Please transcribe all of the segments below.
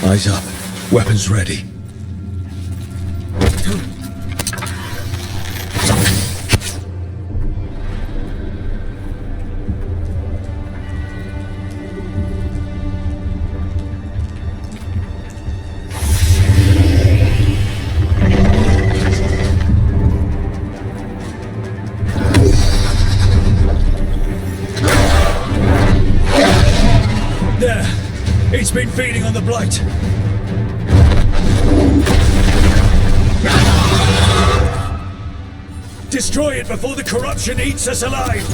Eyes up. Weapons ready. There! It's been feeding on the blight! Destroy it before the corruption eats us alive!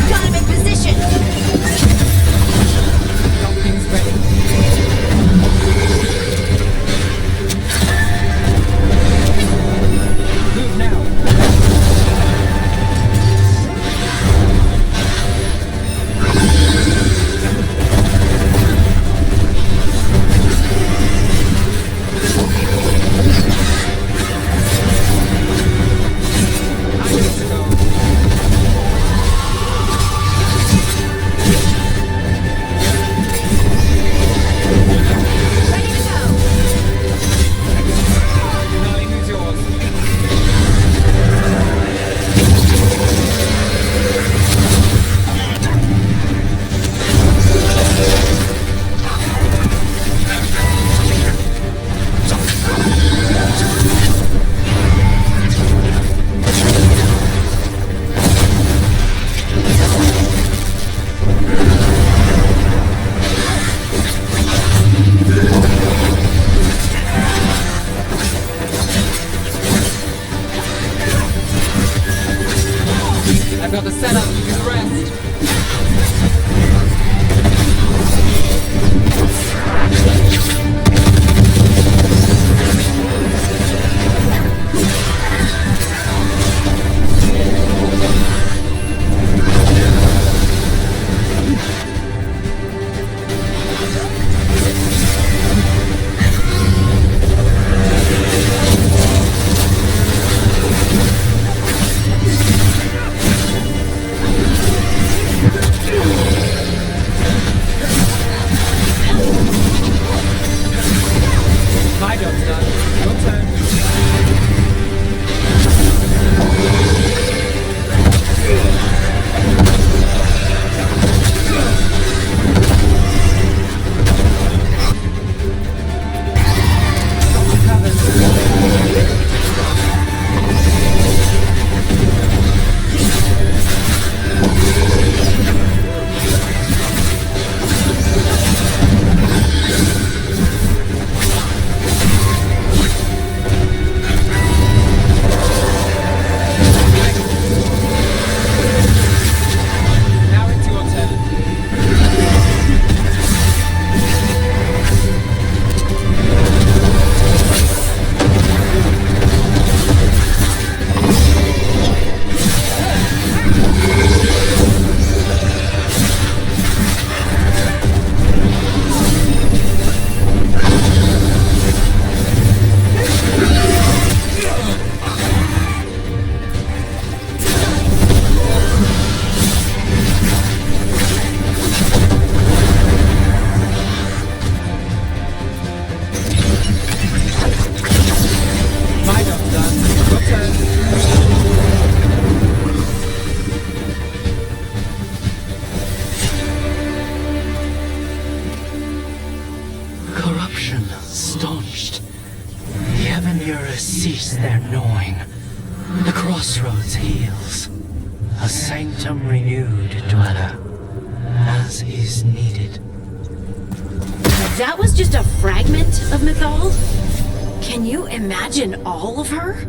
Got him in position! Things ready. Move now. I need to go. Ready to go! Nine is yours. I've got the setup, you do the rest. My job's done. Your turn. Now it's your turn. My job's done. Your turn. Corruption staunched. The Heaven-Mirrors cease their gnawing. The crossroads heals. A sanctum renewed, dweller, as is needed. That was just a fragment of Mythal? Can you imagine all of her?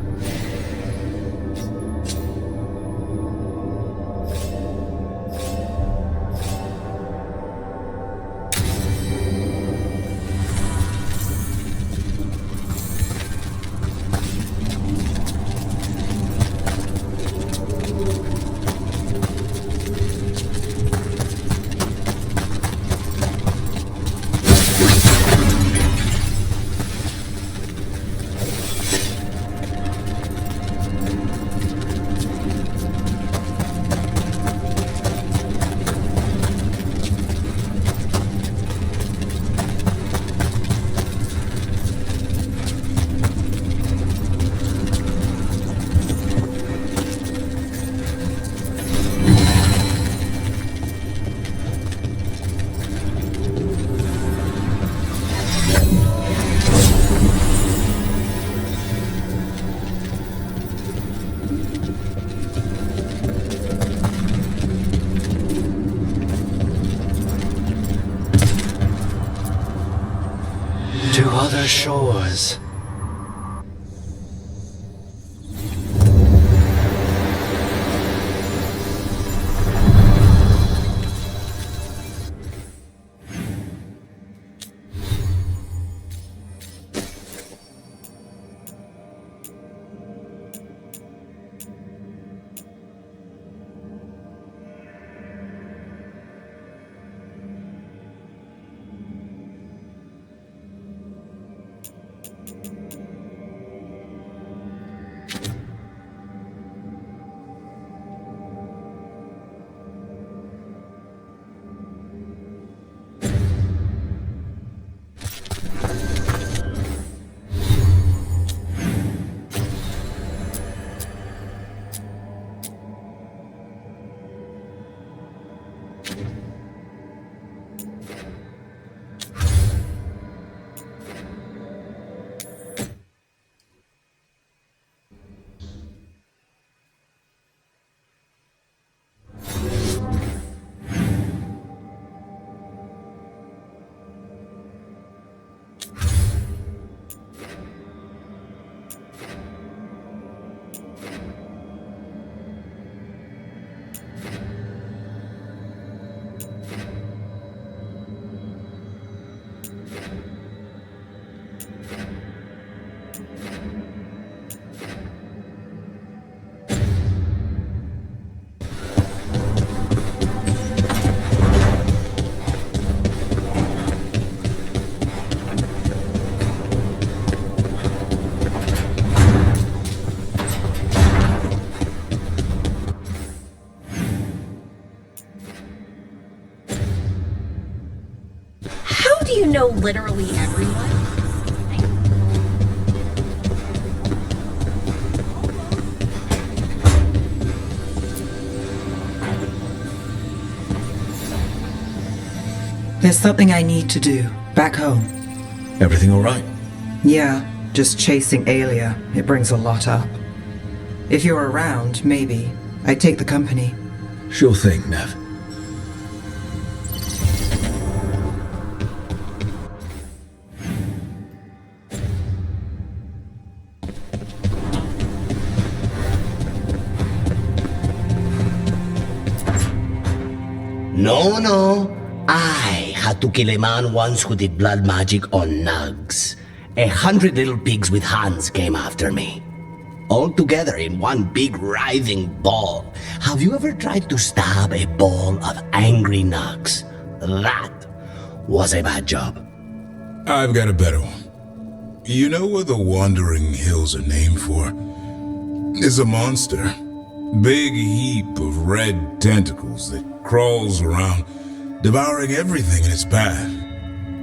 other shores. How do you know literally everyone? There's something I need to do back home. Everything all right? Yeah, just chasing Aelia. It brings a lot up. If you're around, maybe I'd take the company. Sure thing, Nev. No. I had to kill a man once who did blood magic on nugs. 100 little pigs with hands came after me. All together in one big writhing ball. Have you ever tried to stab a ball of angry nugs? That was a bad job. I've got a better one. You know what the Wandering Hills are named for? It's a monster. Big heap of red tentacles that crawls around, devouring everything in its path.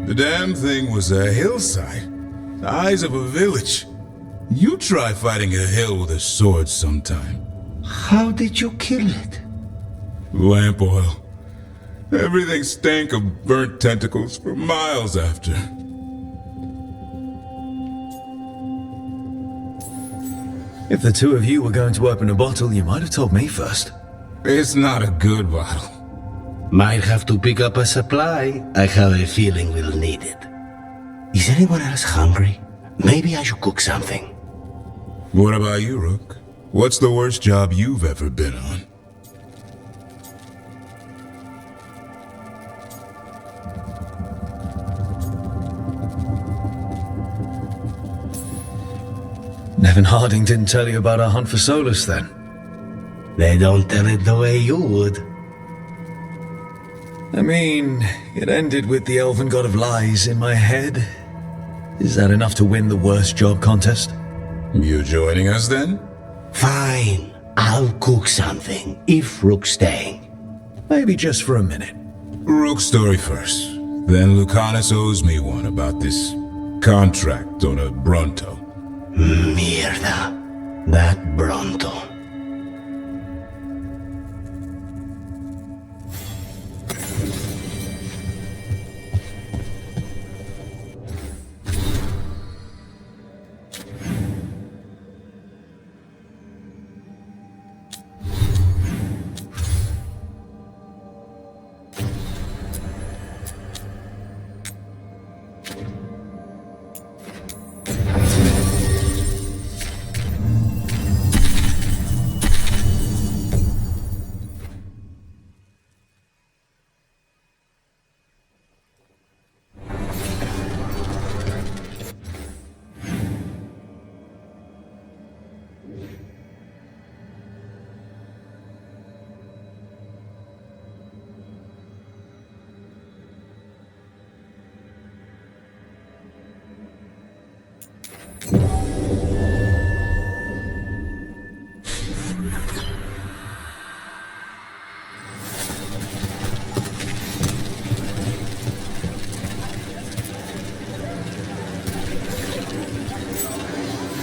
The damn thing was a hillside, the eyes of a village. You try fighting a hill with a sword sometime. How did you kill it? Lamp oil. Everything stank of burnt tentacles for miles after. If the two of you were going to open a bottle, you might have told me first. It's not a good bottle. Might have to pick up a supply. I have a feeling we'll need it. Is anyone else hungry? Maybe I should cook something. What about you, Rook? What's the worst job you've ever been on? Nevin Harding didn't tell you about our hunt for Solus, then? They don't tell it the way you would. I mean, it ended with the Elven God of Lies in my head. Is that enough to win the worst job contest? You joining us then? Fine. I'll cook something, if Rook's staying. Maybe just for a minute. Rook's story first. Then Lucanus owes me one about this contract on a Bronto. Mierda. That Bronto.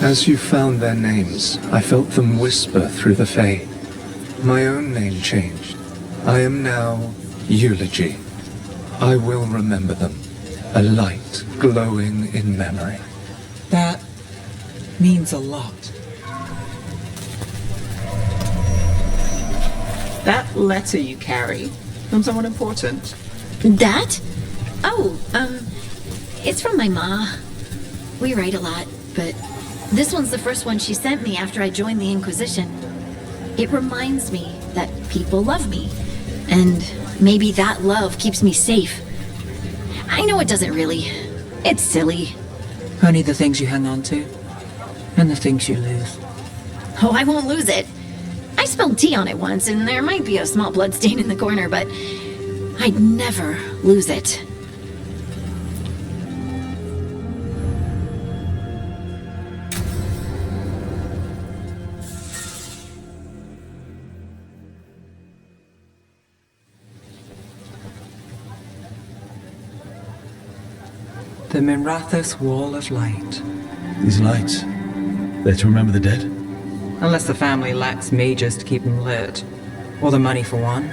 As you found their names, I felt them whisper through the Fae. My own name changed. I am now Eulogy. I will remember them. A light glowing in memory. That means a lot. That letter you carry from someone important. That? Oh, it's from my ma. We write a lot, but this one's the first one she sent me after I joined the Inquisition. It reminds me that people love me, and maybe that love keeps me safe. I know it doesn't really. It's silly. Only the things you hang on to, and the things you lose. Oh, I won't lose it. I spilled tea on it once, and there might be a small blood stain in the corner, but I'd never lose it. The Minrathous Wall of Light. These lights, they're to remember the dead? Unless the family lacks mages to keep them lit, or the money for one,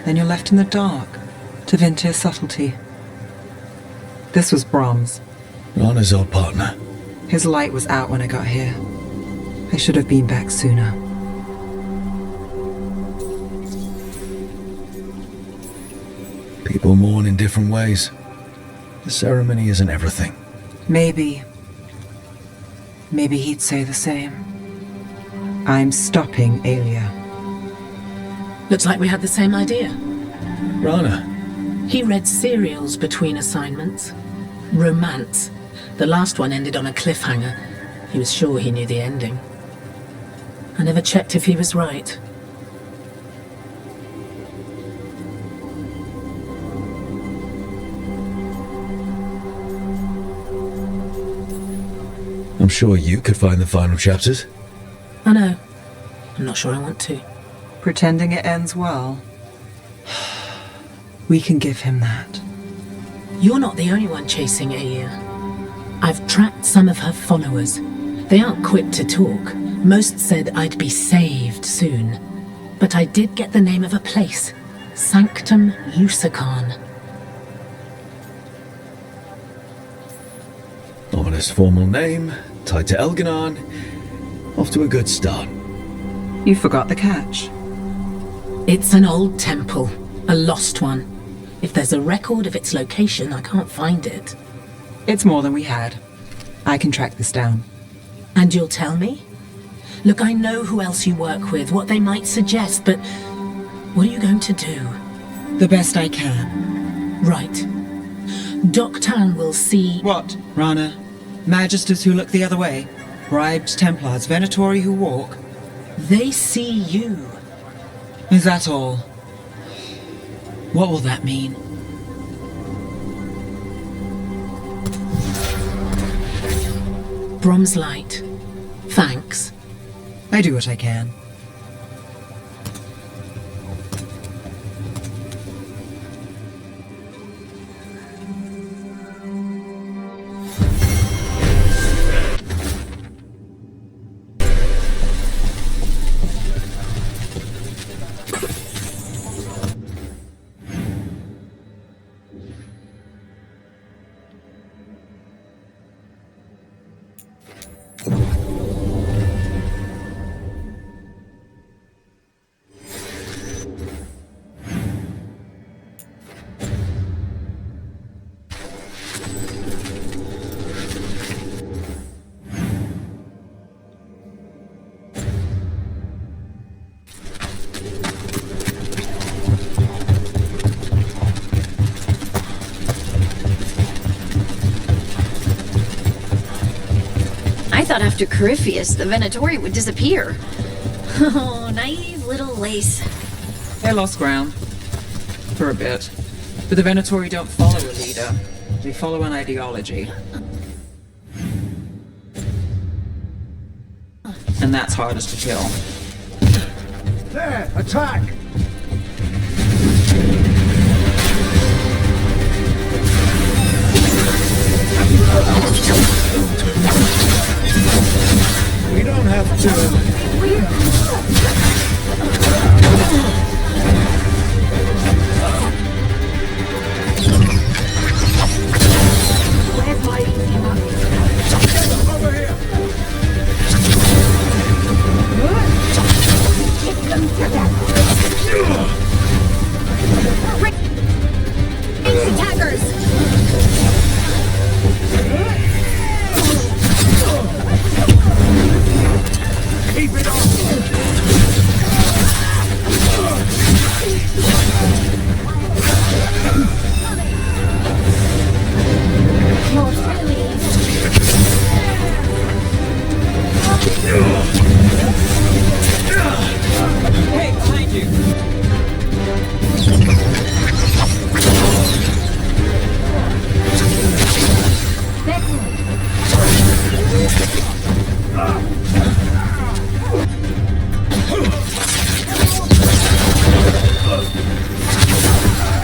then you're left in the dark to Vintir's subtlety. This was Brahms. Rana's old partner. His light was out when I got here. I should have been back sooner. People mourn in different ways. The ceremony isn't everything. Maybe he'd say the same. I'm stopping Aelia. Looks like we had the same idea. Rana. He read serials between assignments. Romance. The last one ended on a cliffhanger. He was sure he knew the ending. I never checked if he was right. I'm sure you could find the final chapters. I know. I'm not sure I want to. Pretending it ends well. We can give him that. You're not the only one chasing Aya. I've tracked some of her followers. They aren't quick to talk. Most said I'd be saved soon. But I did get the name of a place. Sanctum Lusican. Ominous formal name, tied to Elganon. Off to a good start. You forgot the catch. It's an old temple. A lost one. If there's a record of its location, I can't find it. It's more than we had. I can track this down. And you'll tell me? Look, I know who else you work with, what they might suggest, but what are you going to do? The best I can. Right. Doctan will see... What, Rana? Magisters who look the other way? Bribed Templars, Venatori who walk? They see you. Is that all? What will that mean? Brom's light. Thanks. I do what I can. I thought after Corypheus, the Venatori would disappear. Oh, naive little lace. They lost ground. For a bit. But the Venatori don't follow a leader. They follow an ideology. And that's hardest to kill. There! Attack! We don't have to... Where's my easy money? Over here! Attackers! Keep it on! More friendly. Hey, behind you!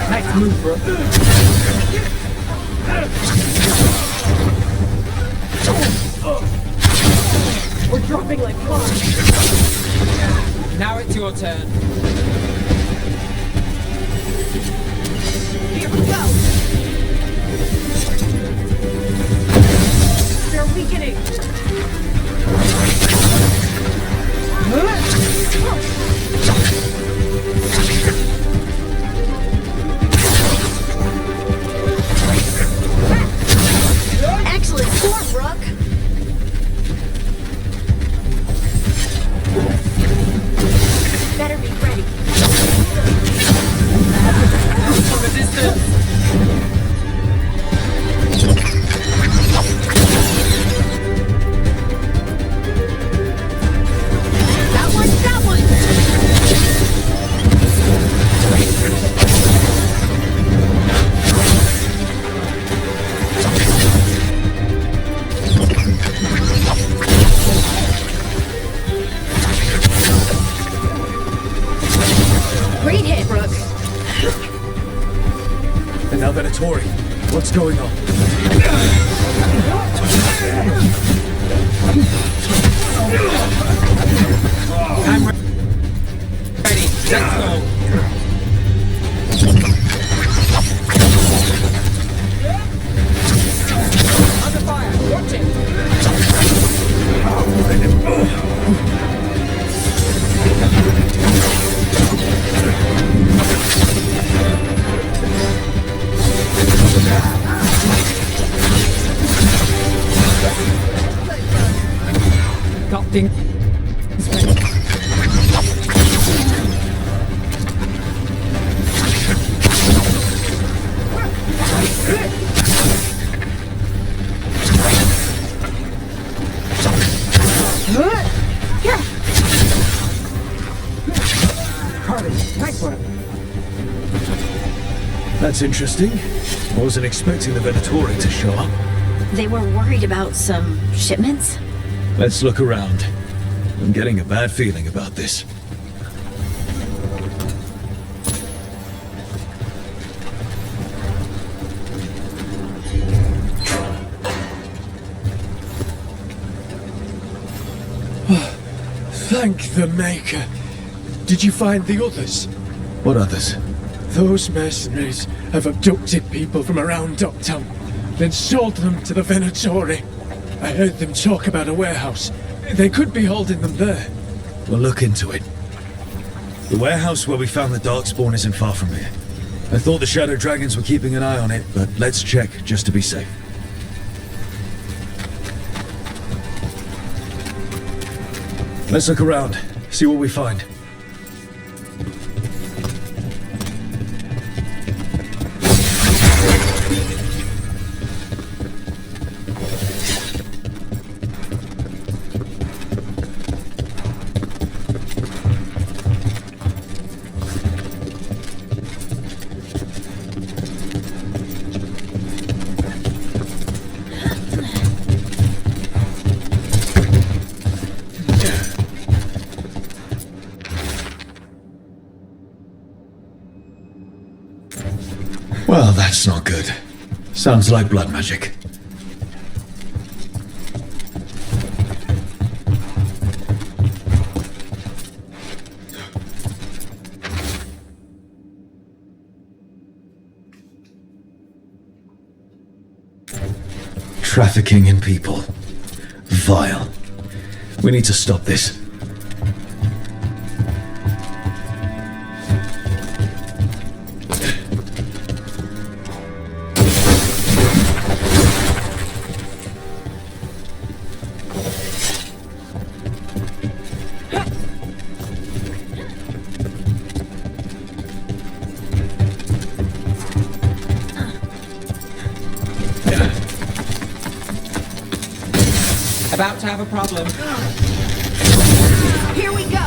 Nice move, bro. We're dropping like flies. Now it's your turn. Here we go. They're weakening. Excellent score, Brooke. Better be ready. Resistance. That one, that one. Great hit, Brooke. And now Venatori, what's going on? I'm ready. Let's go. Under fire. Watch it. Got things ready. Carly, nice work. That's interesting. I wasn't expecting the Venatori to show up. They were worried about some shipments? Let's look around. I'm getting a bad feeling about this. Thank the Maker. Did you find the others? What others? Those mercenaries have abducted people from around Docktown, then sold them to the Venatori. I heard them talk about a warehouse. They could be holding them there. We'll look into it. The warehouse where we found the Darkspawn isn't far from here. I thought the Shadow Dragons were keeping an eye on it, but let's check just to be safe. Let's look around, see what we find. Well, that's not good. Sounds like blood magic. trafficking in people. Vile. We need to stop this. About to have a problem. Here we go!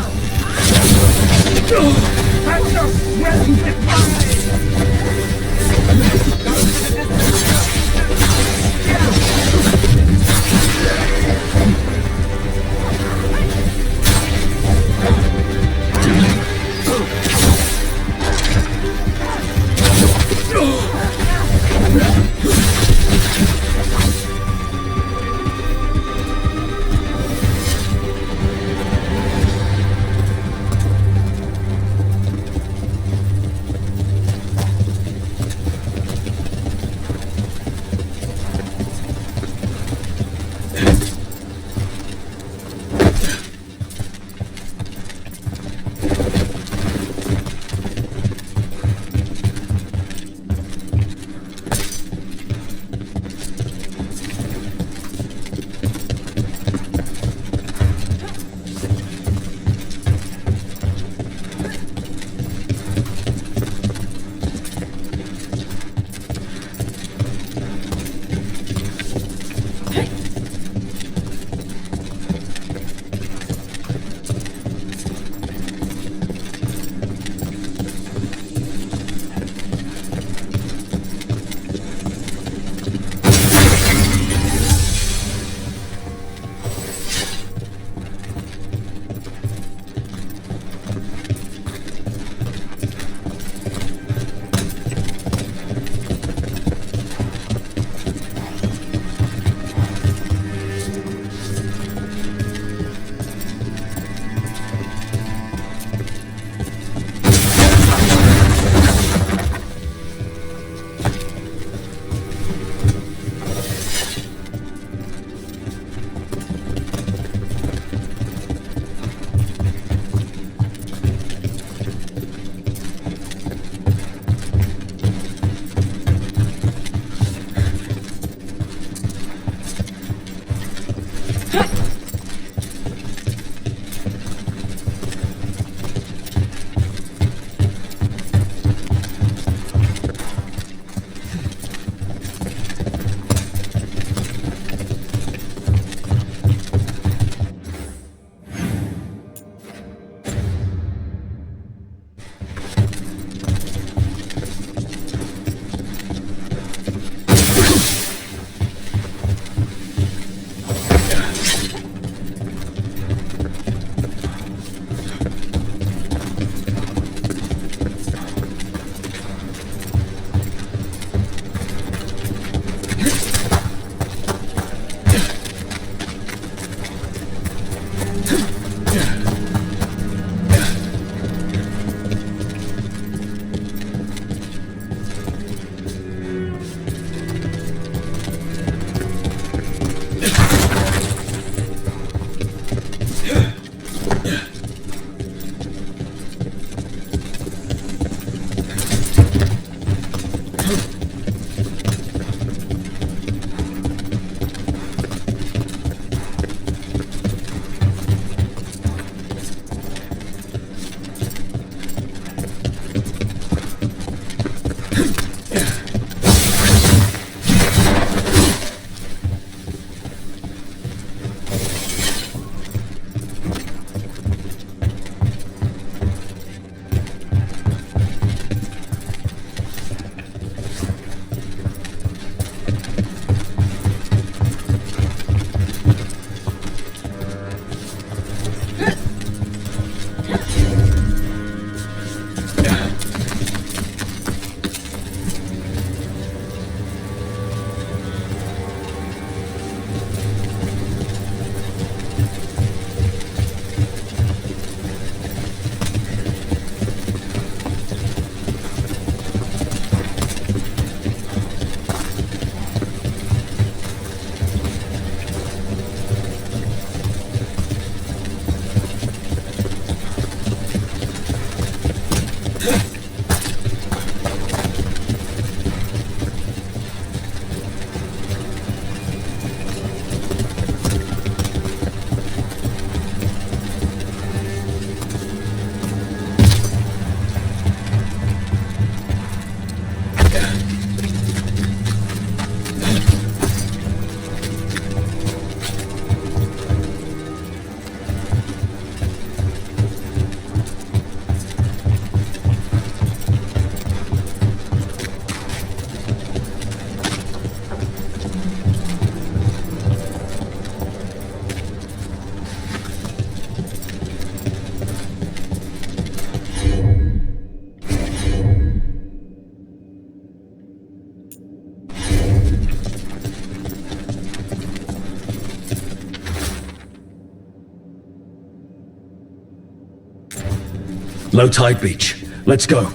Low tide beach. Let's go.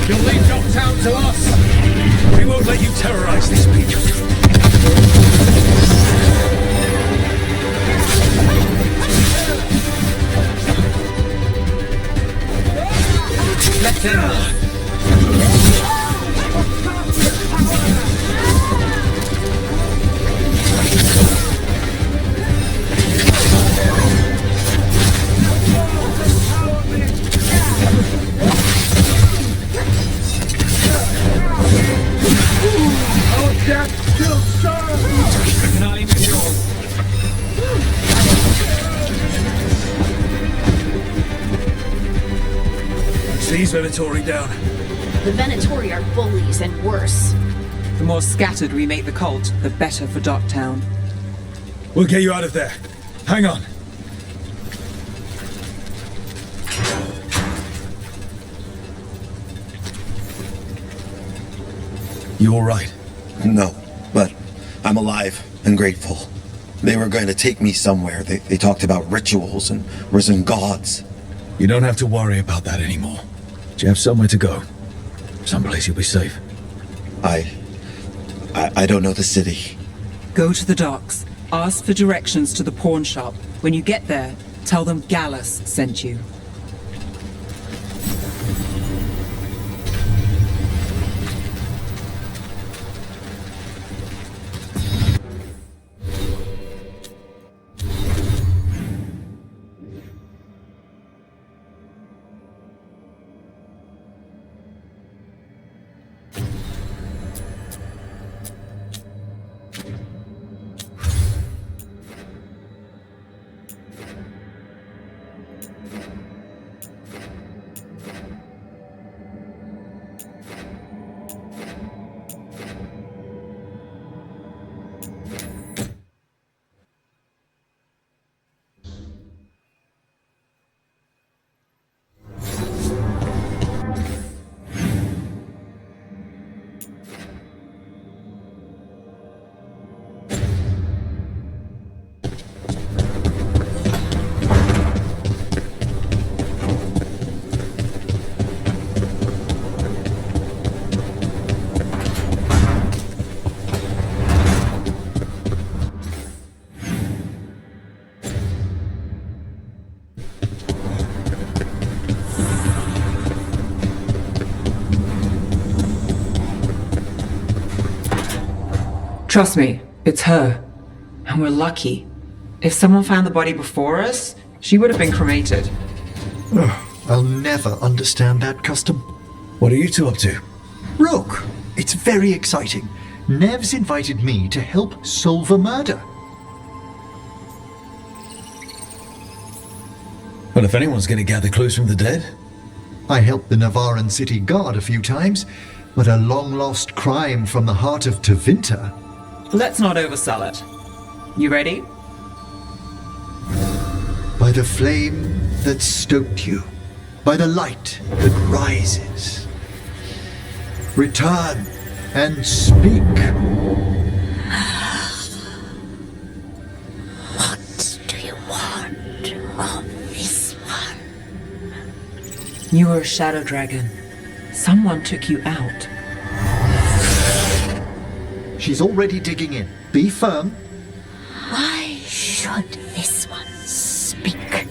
You'll leave Docktown to us! We won't let you terrorize this beach. Let in! Seize Venatori down. The Venatori are bullies and worse. The more scattered we make the cult, the better for Docktown. We'll get you out of there. Hang on. You all right? No, but I'm alive and grateful. They were going to take me somewhere. They talked about rituals and risen gods. You don't have to worry about that anymore. You have somewhere to go. Someplace you'll be safe. I don't know the city. Go to the docks. Ask for directions to the pawn shop. When you get there, tell them Gallus sent you. Trust me, it's her. And we're lucky. If someone found the body before us, she would have been cremated. I'll never understand that custom. What are you two up to? Look, it's very exciting. Nev's invited me to help solve a murder. Well, if anyone's going to gather clues from the dead. I helped the Navaran city guard a few times, but a long-lost crime from the heart of Tevinter. Let's not oversell it. You ready? By the flame that stoked you, by the light that rises. Return and speak. What do you want of this one? You were a shadow dragon. Someone took you out. She's already digging in. Be firm. Why should this one speak?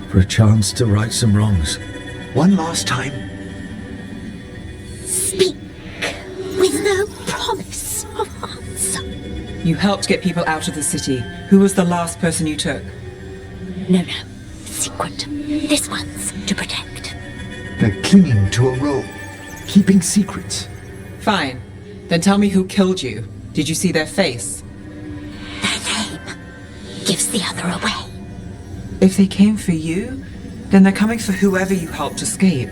For a chance to right some wrongs. One last time. Speak with no promise of answer. You helped get people out of the city. Who was the last person you took? No. Secret. This one's to protect. They're clinging to a role, keeping secrets. Fine. Then tell me who killed you. Did you see their face? Their name gives the other away. If they came for you, then they're coming for whoever you helped escape.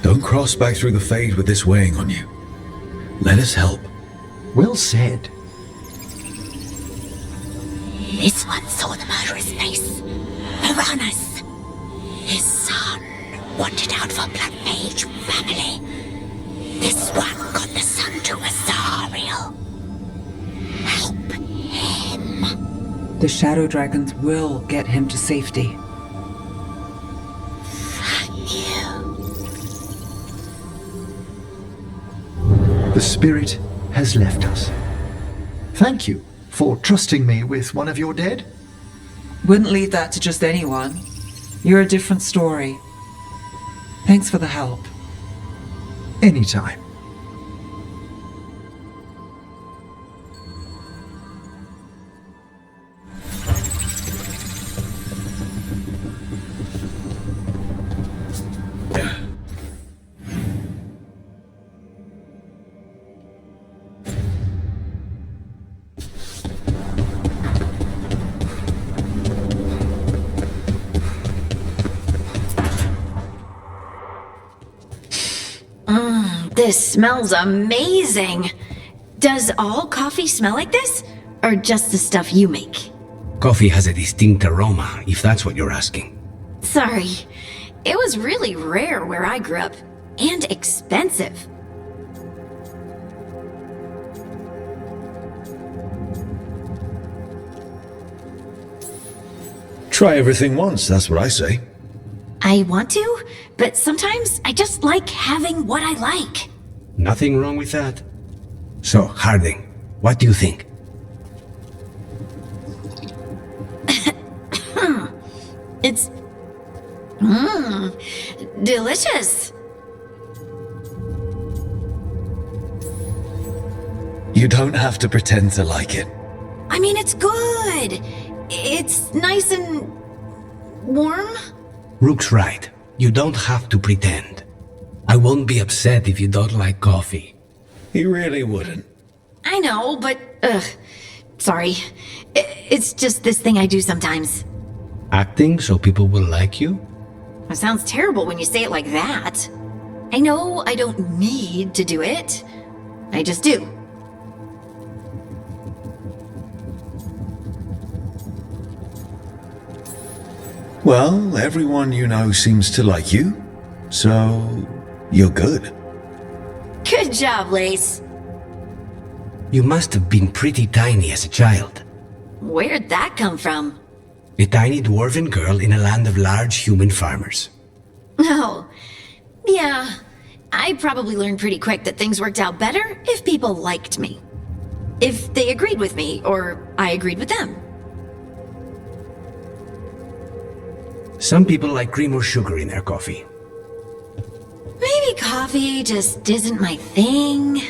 Don't cross back through the Fade with this weighing on you. Let us help. Well said. This one saw the murderer's face. Piranhas. His son wanted out for Blood Mage family. This one got the son to Azariel. Help him. The Shadow Dragons will get him to safety. Thank you. The spirit has left us. Thank you for trusting me with one of your dead. Wouldn't leave that to just anyone. You're a different story. Thanks for the help. Anytime. This smells amazing. Does all coffee smell like this? Or just the stuff you make? Coffee has a distinct aroma, if that's what you're asking. Sorry. It was really rare where I grew up. And expensive. Try everything once, that's what I say. I want to, but sometimes I just like having what I like. Nothing wrong with that. So, Harding, what do you think? It's... delicious. You don't have to pretend to like it. I mean, it's good. It's nice and... warm? Rook's right. You don't have to pretend. I won't be upset if you don't like coffee. He really wouldn't. I know, but... sorry. It's just this thing I do sometimes. Acting so people will like you? It sounds terrible when you say it like that. I know I don't need to do it. I just do. Well, everyone you know seems to like you, so you're good. Good job, Lace. You must have been pretty tiny as a child. Where'd that come from? A tiny dwarven girl in a land of large human farmers. Oh, yeah. I probably learned pretty quick that things worked out better if people liked me. If they agreed with me, or I agreed with them. Some people like cream or sugar in their coffee. Maybe coffee just isn't my thing.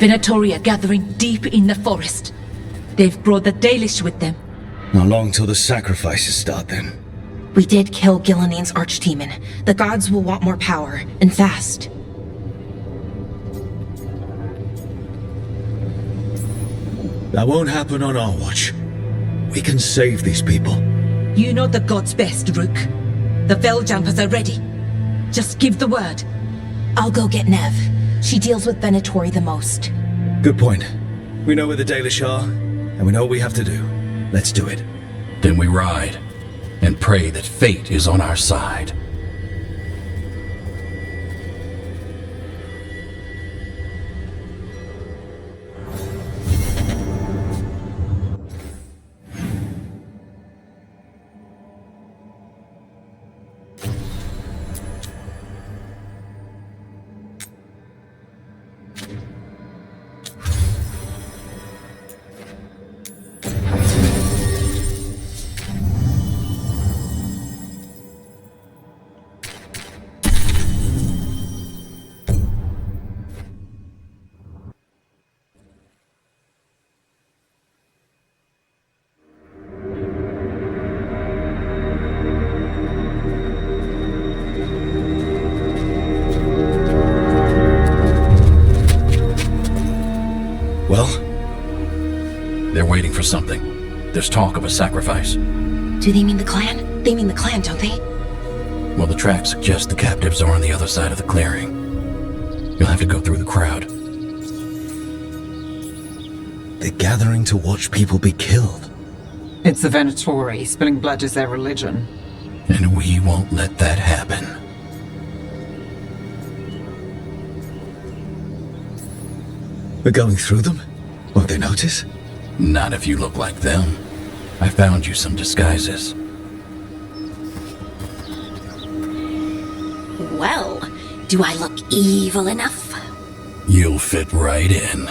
Venatoria gathering deep in the forest. They've brought the Dalish with them. Not long till the sacrifices start then. We did kill Gilanine's archdemon. The gods will want more power, and fast. That won't happen on our watch. We can save these people. You know the gods best, Rook. The Veljumpers are ready. Just give the word. I'll go get Nev. She deals with Venatori the most. Good point. We know where the Dalish are, and we know what we have to do. Let's do it. Then we ride, and pray that fate is on our side. Well? They're waiting for something. There's talk of a sacrifice. Do they mean the clan? They mean the clan, don't they? Well, the tracks suggest the captives are on the other side of the clearing. You'll have to go through the crowd. They're gathering to watch people be killed. It's the Venatori. Spilling blood is their religion. And we won't let that happen. We're going through them? Won't they notice? Not if you look like them. I found you some disguises. Well, do I look evil enough? You'll fit right in.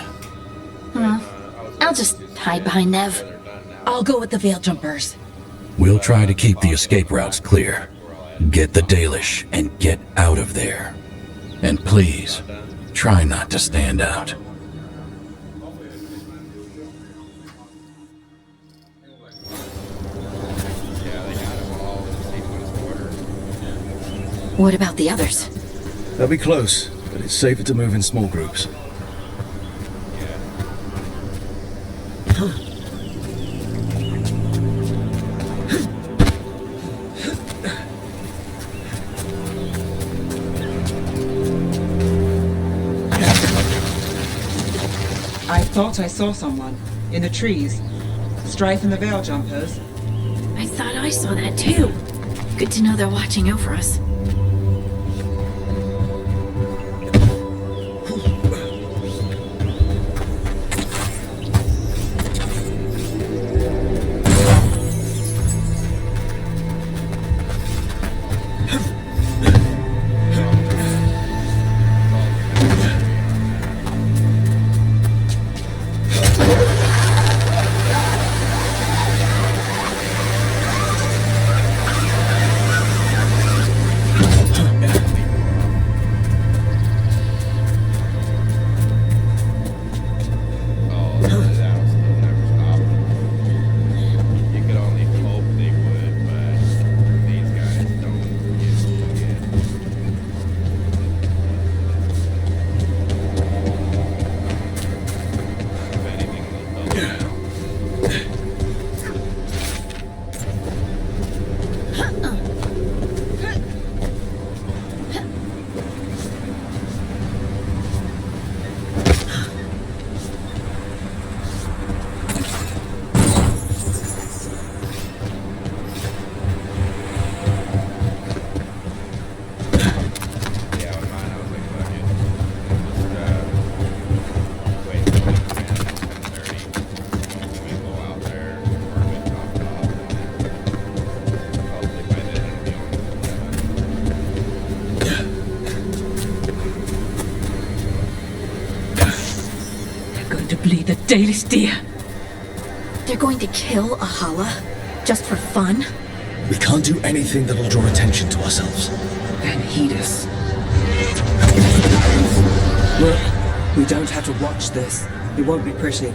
I'll just hide behind Nev. I'll go with the Veiljumpers. We'll try to keep the escape routes clear. Get the Dalish and get out of there. And please, try not to stand out. What about the others? They'll be close, but it's safer to move in small groups. I thought I saw someone. In the trees. Strife and the Veiljumpers. I thought I saw that too. Good to know they're watching over us. The Dalish deer. They're going to kill Ahala? Just for fun? We can't do anything that'll draw attention to ourselves. Then heed us. Look, we don't have to watch this. It won't be pretty.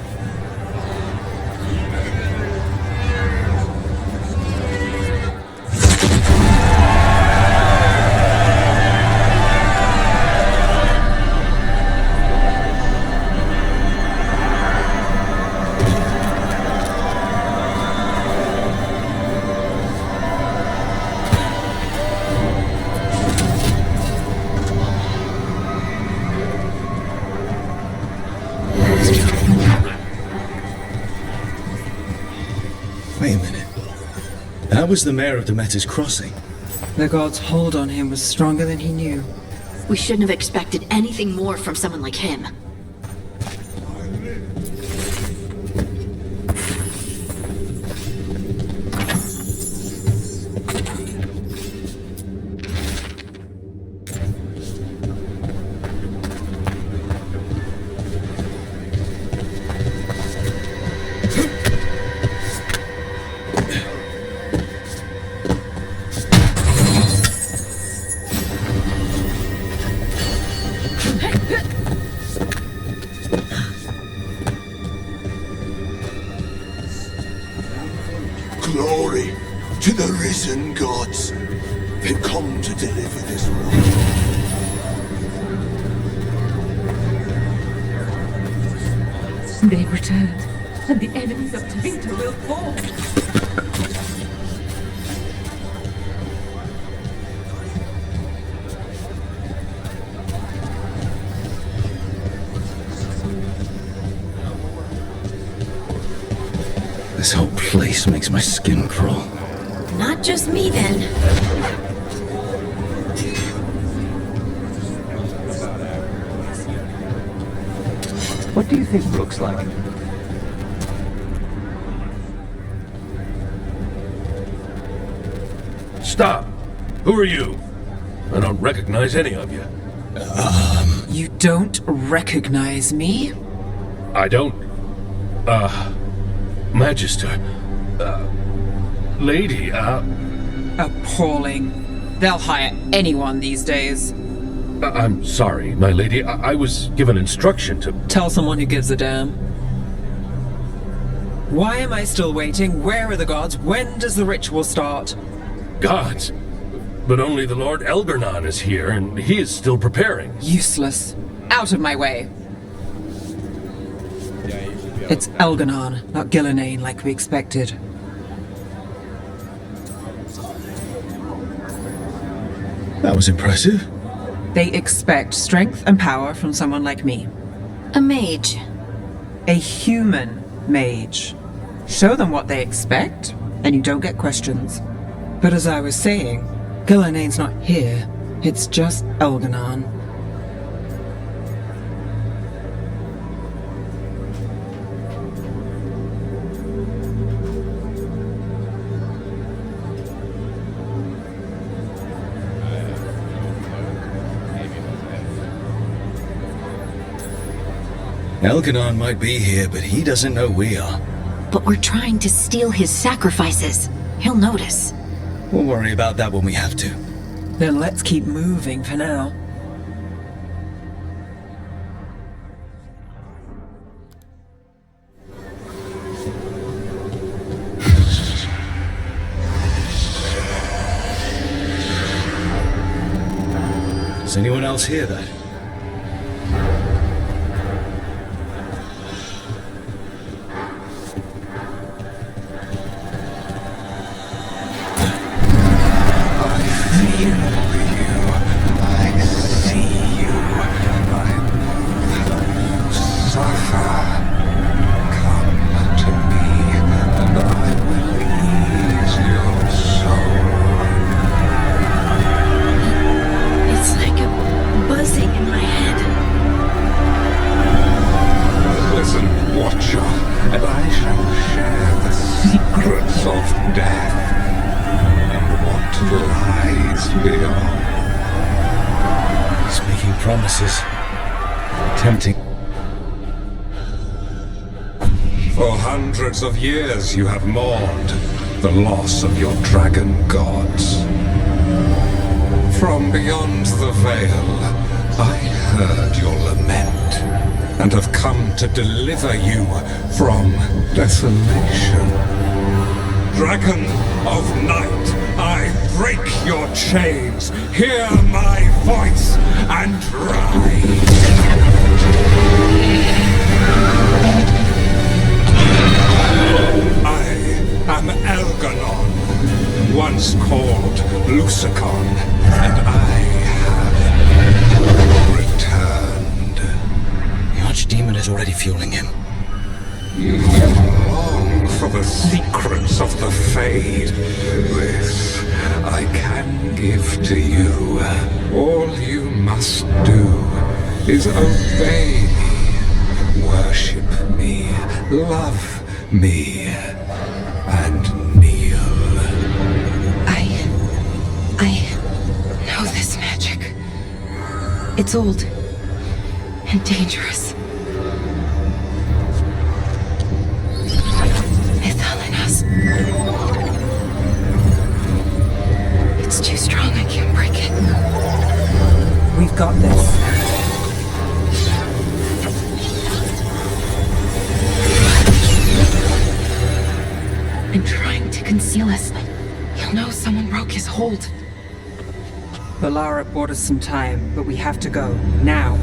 How was the mayor of Demeter's Crossing? The god's hold on him was stronger than he knew. We shouldn't have expected anything more from someone like him. Glory to the risen gods. They come to deliver this world. They returned, and the enemies of Tevinter will fall. This whole place makes my skin crawl. Not just me, then. What do you think looks like? Stop! Who are you? I don't recognize any of you. You don't recognize me? I don't. Magister. Lady, Appalling. They'll hire anyone these days. I'm sorry, my lady. I was given instruction to... Tell someone who gives a damn. Why am I still waiting? Where are the gods? When does the ritual start? Gods? But only the Lord Elgar'nan is here, and he is still preparing. Useless. Out of my way. It's Elgar'nan, not Gillenane like we expected. That was impressive. They expect strength and power from someone like me. A mage. A human mage. Show them what they expect, and you don't get questions. But as I was saying, Gillenane's not here. It's just Elgar'nan. Elgar'nan might be here, but he doesn't know we are. But we're trying to steal his sacrifices. He'll notice. We'll worry about that when we have to. Then let's keep moving for now. Does anyone else hear that? It's like a buzzing in my head. Listen, Watcher, and I shall share the secrets of death and what lies beyond. He's making promises. Tempting. For hundreds of years you have mourned the loss of your dragon gods. From beyond the veil, I heard your lament and have come to deliver you from desolation. Dragon of night, I break your chains. Hear my voice and rise. I am Elgar'nan, once called Lusicon, and I have returned. The Archdemon is already fueling him. You long for the secrets of the Fade. This I can give to you. All you must do is obey me, worship me, love me, and kneel. I know this magic. It's old and dangerous. Mythalinas. It's too strong, I can't break it. We've got this. I'm trying to conceal us. He'll know someone broke his hold. Valara bought us some time, but we have to go. Now.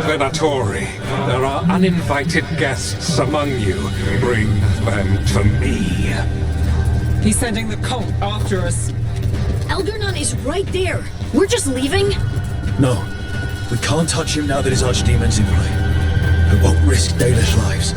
Venatori, there are uninvited guests among you. Bring them to me. He's sending the cult after us. Elgar'nan is right there. We're just leaving? No. We can't touch him now that his archdemon's in play. I won't risk Dalish lives.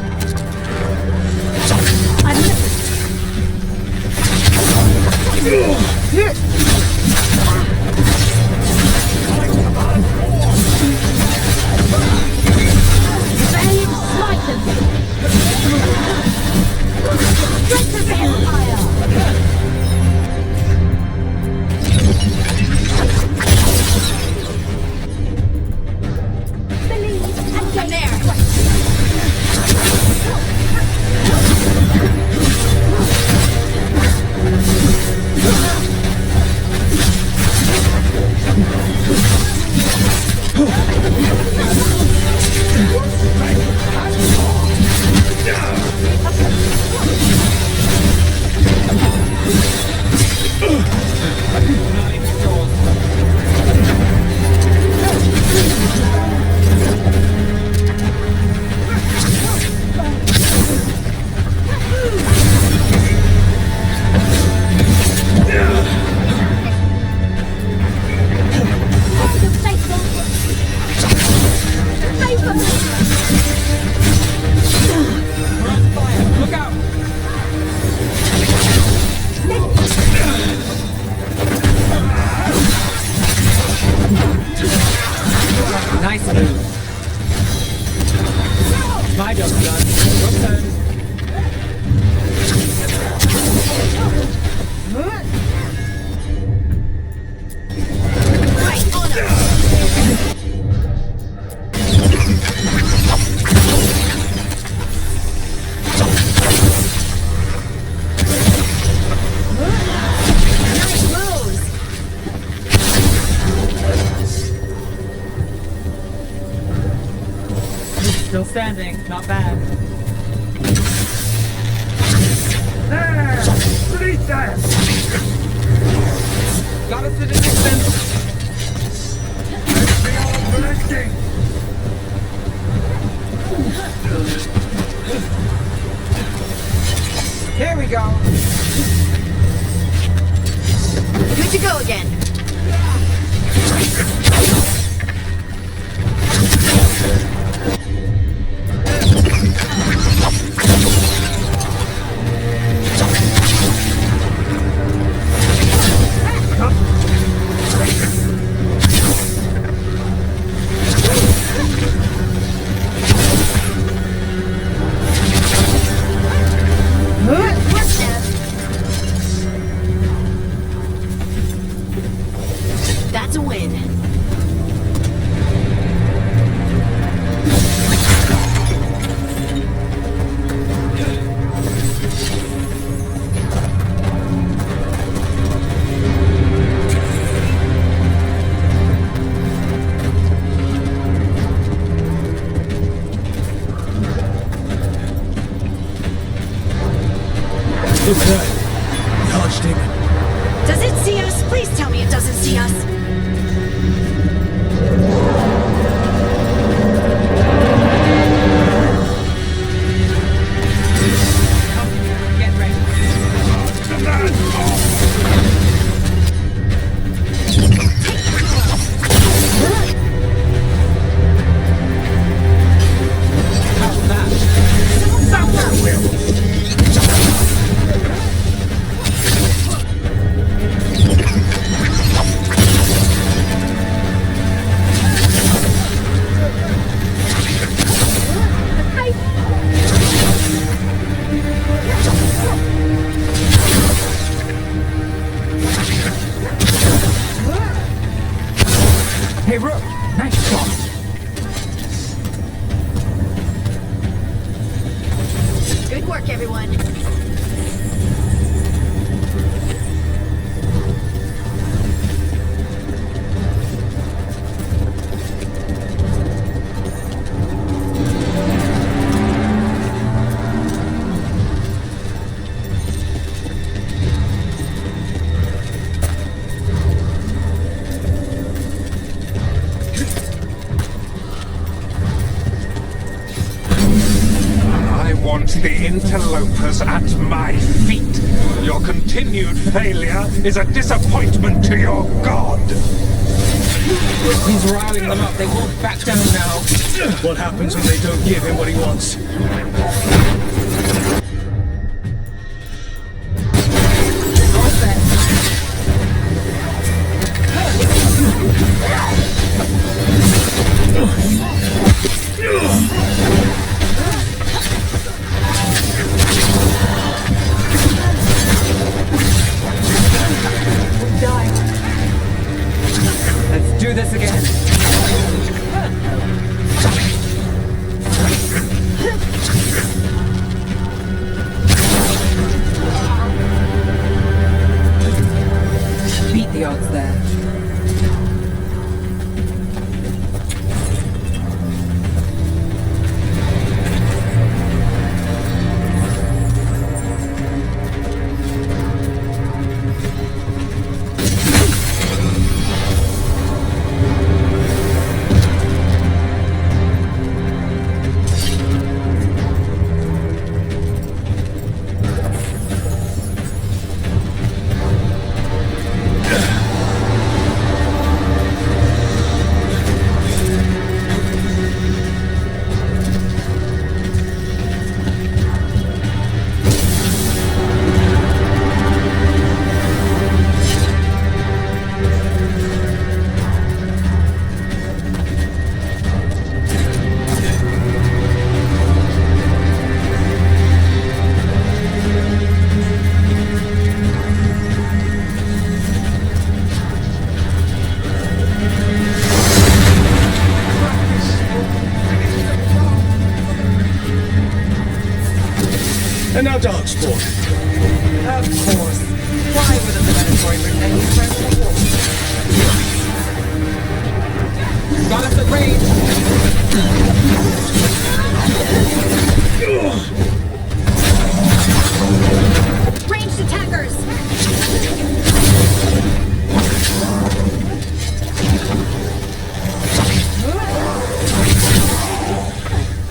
Nice move. My job's done. Your turn. Still standing, not bad. There! Beneath that! Got us at a distance. Let's be all connecting! Here we go! Good to go again. That's a win. Look at that. The Archdemon. Does it see us? Please tell me it doesn't see us. the interlopers at my feet. Your continued failure is a disappointment to your god. He's riling them up. They won't back down now. What happens when they don't give him what he wants? Let's do this again. Beat the odds there. And now Darkspawn. Of course. Why wouldn't the Venatori bring any friends to war? Got us at range. Ranged attackers!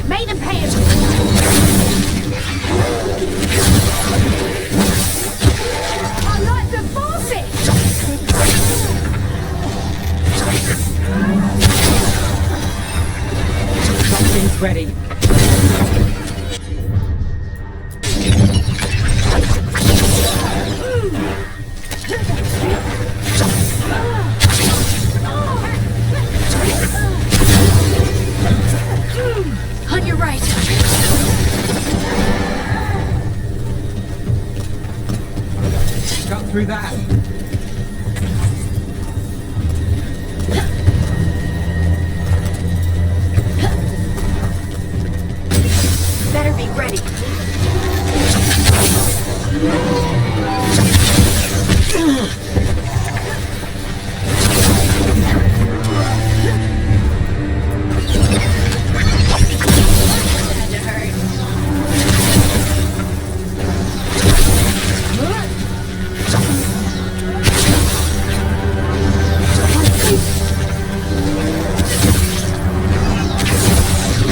Made him pay him! I like the forfeit! Something's ready. On your right. Got through that. Better be ready. Had to hurt.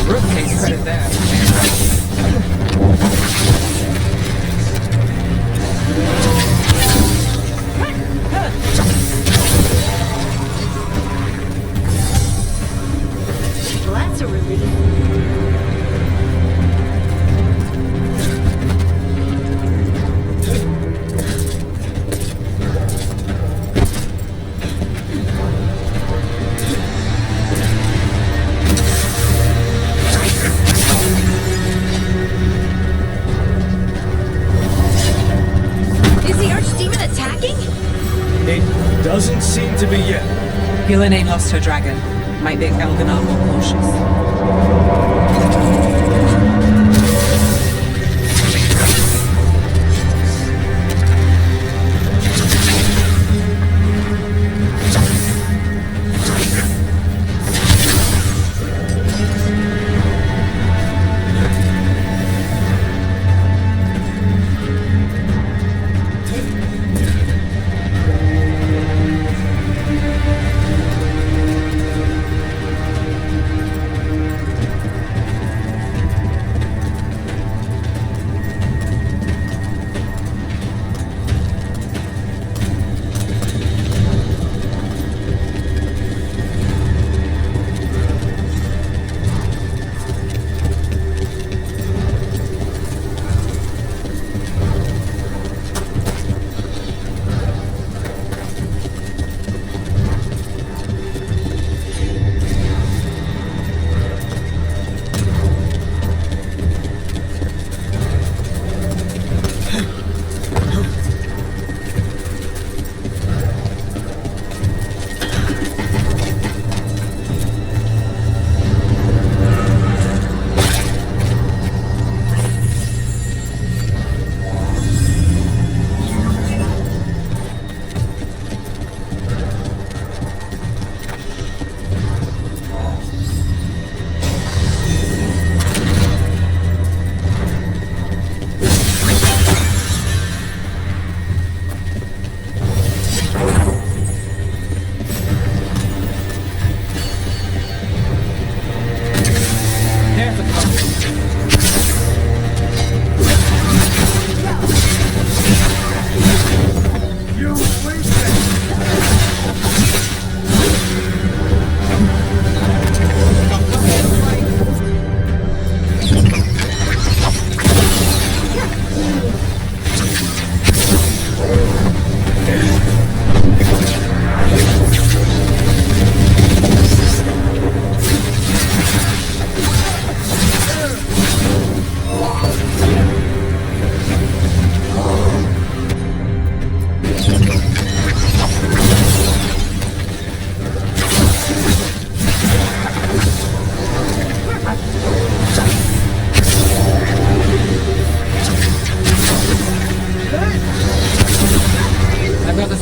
Rook takes credit there. Well, that's a relief. Is the Archdemon attacking? It doesn't seem to be yet. Gillenane lost her dragon. Might make Elganar more cautious.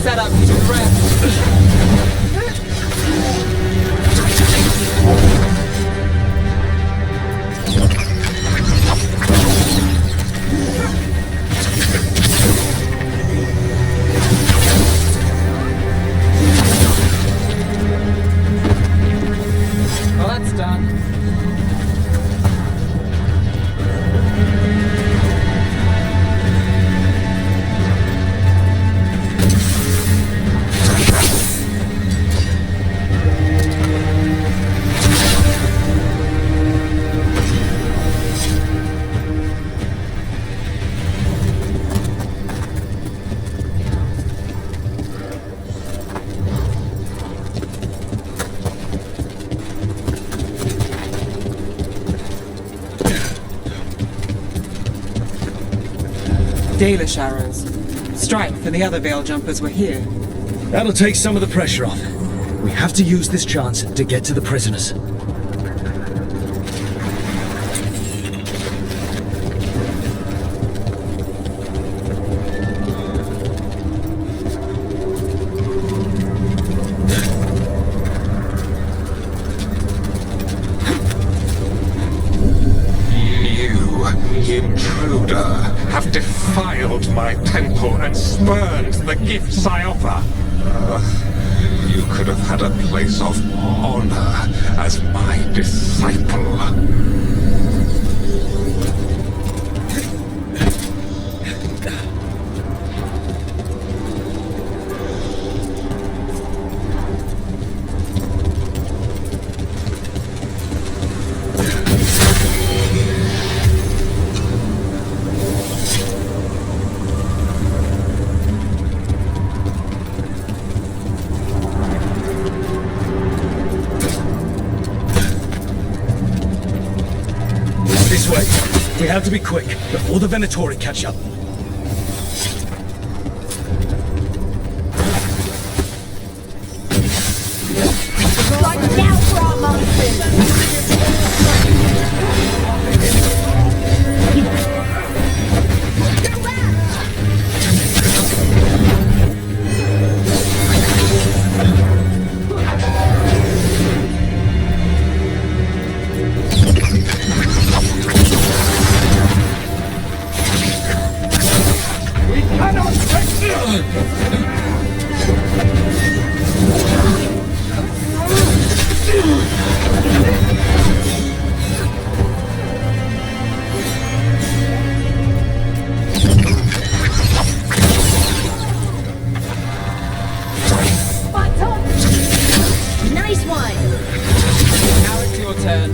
set up to rest. Well, that's done. Dalish arrows. Strife and the other Veil Jumpers were here. That'll take some of the pressure off. We have to use this chance to get to the prisoners. Intruder, have defiled my temple and spurned the gifts I offer. You could have had a place of honor as my disciple. This way. We have to be quick before the Venatori catch up. Right now for our monsters! Nice one! Now it's your turn.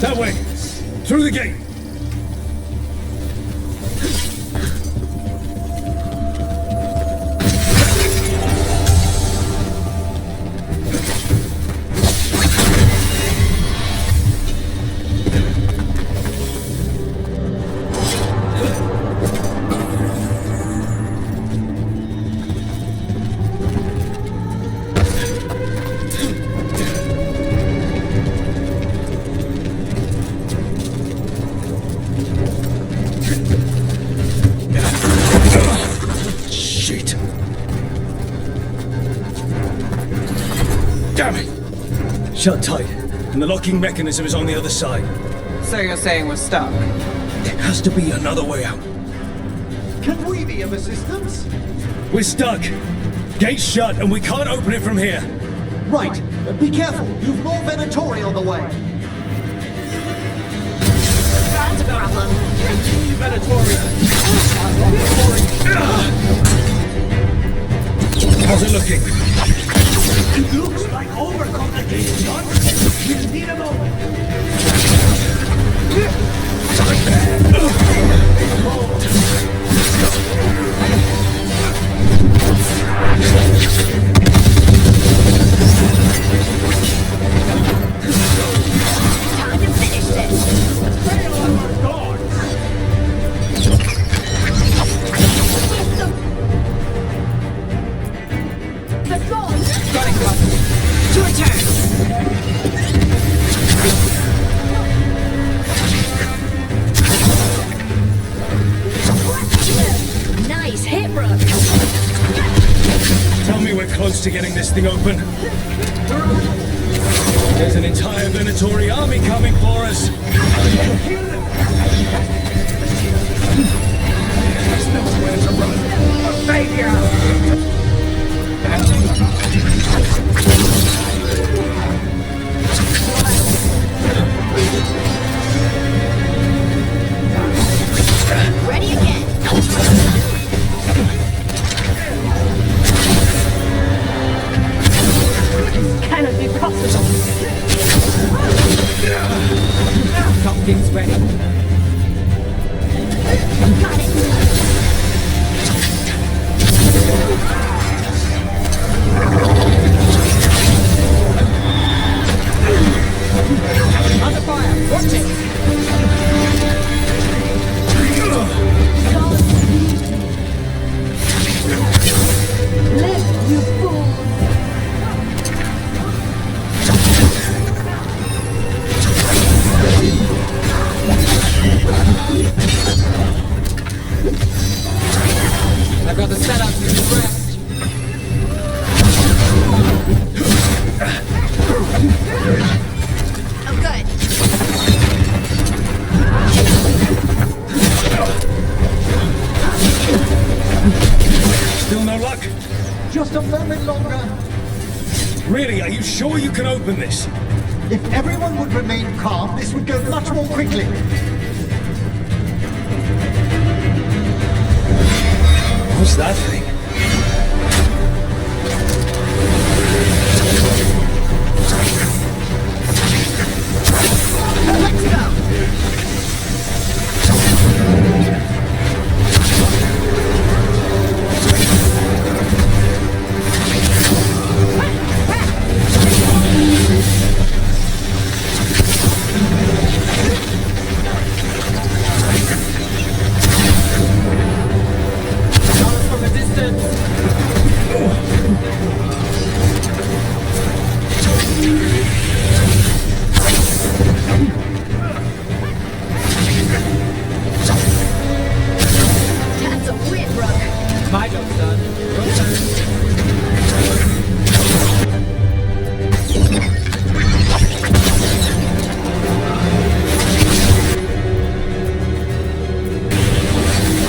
That way! Through the gate! Shit. Damn it! Shut tight, and the locking mechanism is on the other side. So you're saying we're stuck? There has to be another way out. Can we be of assistance? We're stuck. Gate's shut, and we can't open it from here. Right. Be careful. You've more Venatori on the way. That's a problem. How's it looking? It looks like overcomplicated, son. We'll need a moment. Time to finish this! Fail on our guards! Let's go! Got it, Club. Your turn! close to getting this thing open. There's an entire Venatori army coming for us. There's nowhere to run. Failure! Ready again. Cannot be possible. Something's ready. Got it. Under fire! Watch it! Live, you fool! I've got the setup to the rest. Oh, good. Still no luck? Just a moment longer. Really, are you sure you can open this? If everyone would remain calm, this would go much more quickly. What's that thing? Let's go. From a distance. That's a win, Rook. My job's done. Your turn.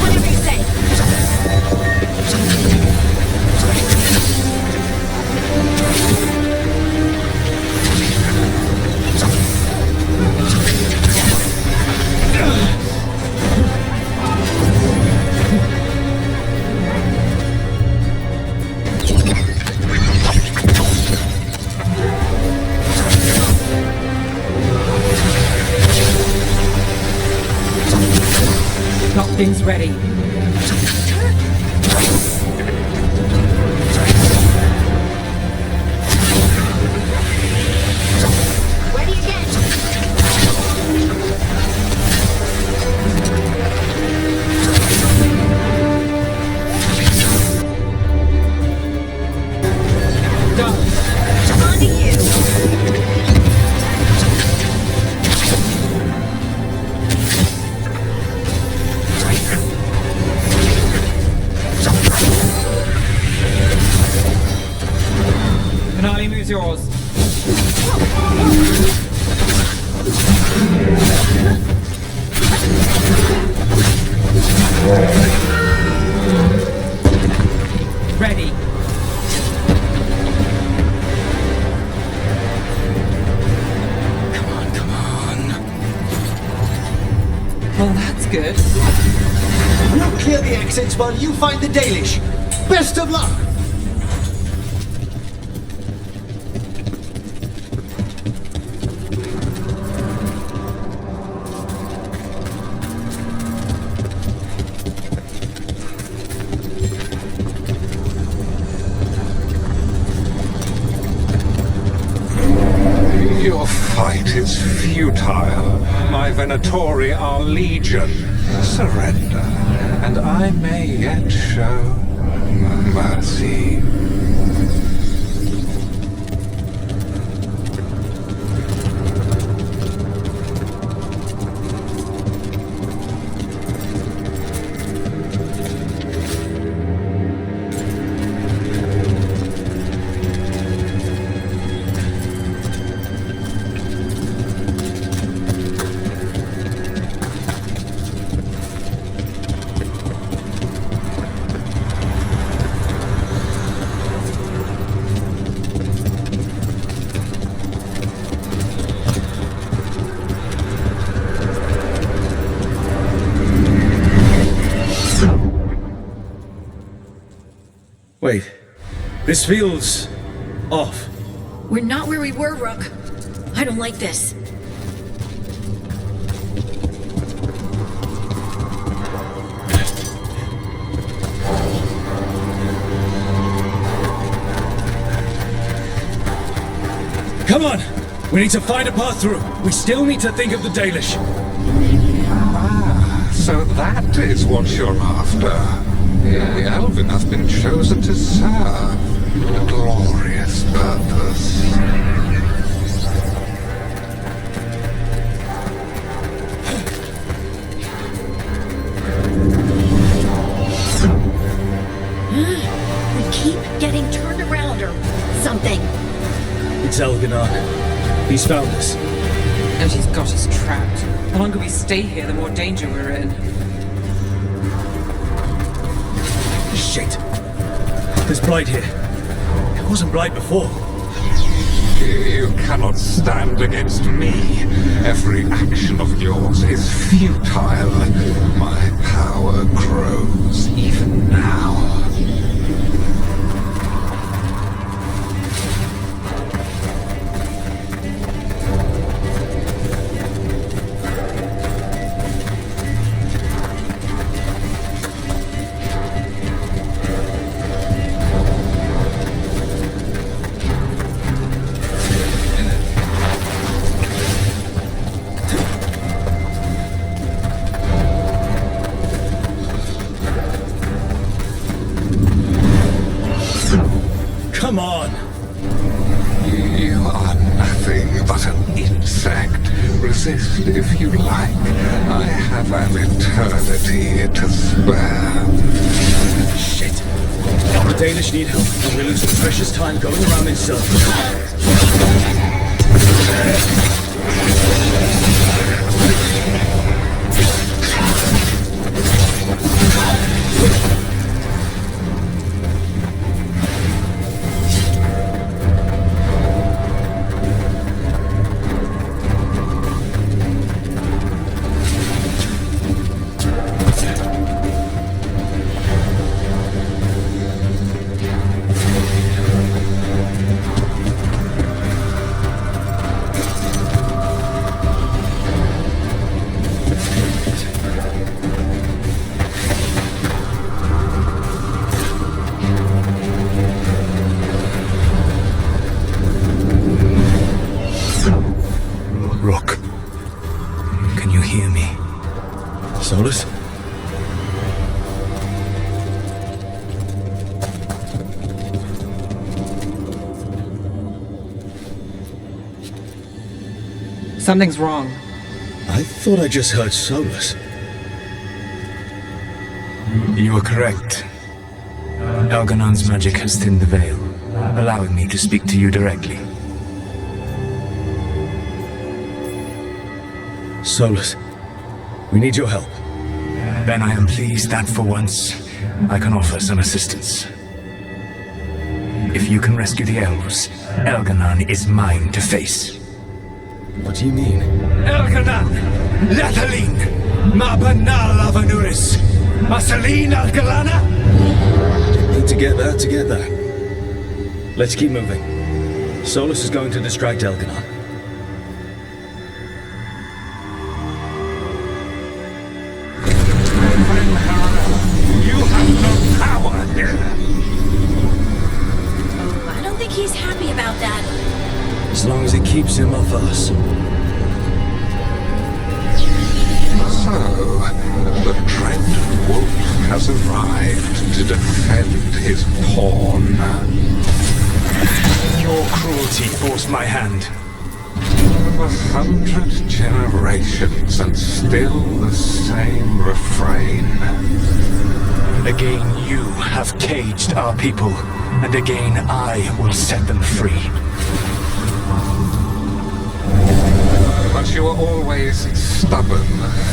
Whatever you say. Nothing's ready. Ready again. Done. On to you. Finale moves yours. Ready. Come on. Well, that's good. We'll clear the exits while you find the Dalish. Best of luck! Your fight is futile. My Venatori are legion. Surrender, and I may yet show mercy. Wait. This feels off. We're not where we were, Rook. I don't like this. Come on! We need to find a path through. We still need to think of the Dalish. Ah, so that is what you're after. The Elven have been chosen to serve a glorious purpose. We keep getting turned around or something. It's Elganon. He's found us. And he's got us trapped. The longer we stay here, the more danger we're in. Shit. There's Blight here. It wasn't Blight before. You cannot stand against me. Every action of yours is futile. My power grows even now. Come on! You are nothing but an insect. Resist if you like. I have an eternity to spare. Shit. The Dalish need help, and we're losing precious time going around in circles. Rook. Can you hear me? Solus? Something's wrong. I thought I just heard Solus. You are correct. Elganon's magic has thinned the veil, allowing me to speak to you directly. Solus, we need your help. Then I am pleased that for once, I can offer some assistance. If you can rescue the elves, Elganon is mine to face. What do you mean? Elganon! Lathaline! Mabanal Avanuris! Masaline Algalana! Need to get that. Let's keep moving. Solus is going to distract Elganon. You have no power here. I don't think he's happy about that. As long as it keeps him off us. So, the dreaded wolf has arrived to defend his pawn. Your cruelty forced my hand. 100 generations and still the same refrain. Again you have caged our people, and again I will set them free. But you are always stubborn,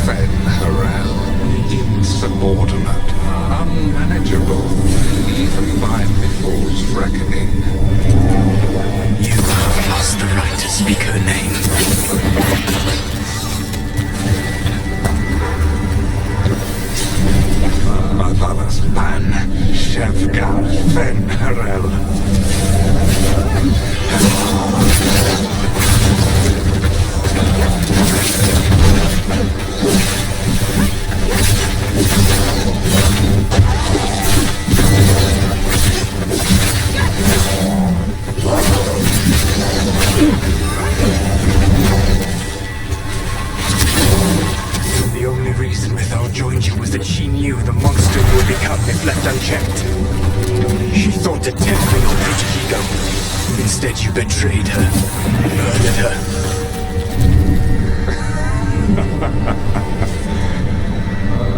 Fen Harel. Insubordinate, unmanageable, even by Mithel's reckoning. You have lost the right to speak her name. Mavalas Ban, Shevgar Fen you've left unchecked. She thought to temper your petty ego. Instead, you betrayed her, murdered her.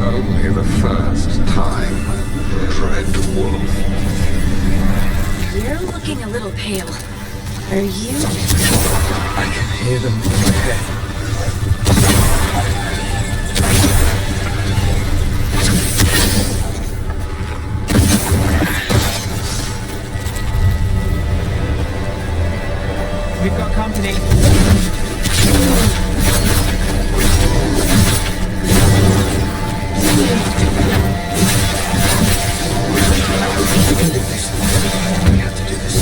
Only the first time, Dread Wolf. You're looking a little pale. Are you? I can hear them in my head. We've got company. We can do this. We have to do this.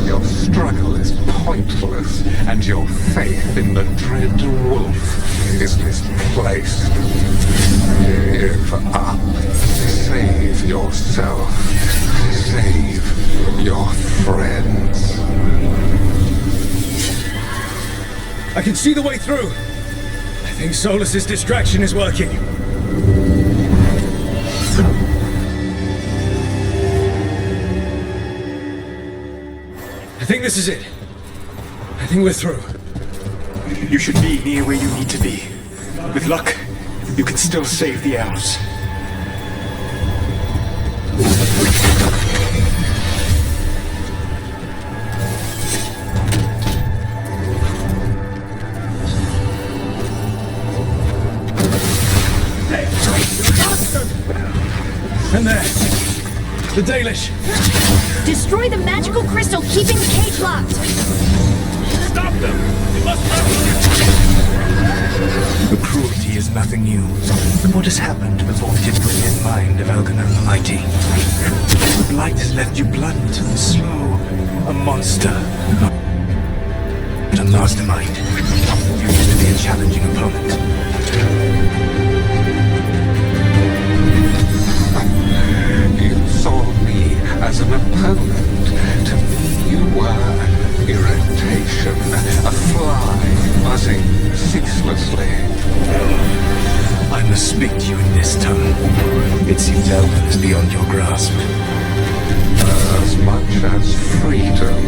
Your struggle is pointless, and your faith in the Dread Wolf is misplaced. Give up. Save yourself. Save your friends. I can see the way through. I think Solus's distraction is working. I think this is it. I think we're through. You should be near where you need to be. With luck, you can still save the elves. And there. The Dalish. Destroy the magical crystal keeping the cage locked. Stop them! We must The cruelty is nothing new. What has happened to the vaunted brilliant mind of Elganon the Mighty? The blight has left you blunt and slow. A monster. But a mastermind. You used to be a challenging opponent. You saw me as an opponent. To me, you were an irritation, a fly buzzing ceaselessly. I must speak to you in this tongue. It seems Elven is beyond your grasp. As much as freedom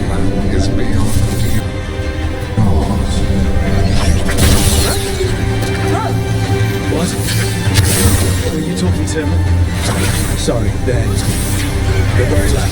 is beyond yours. What? Were you talking to him? Sorry, they're very loud.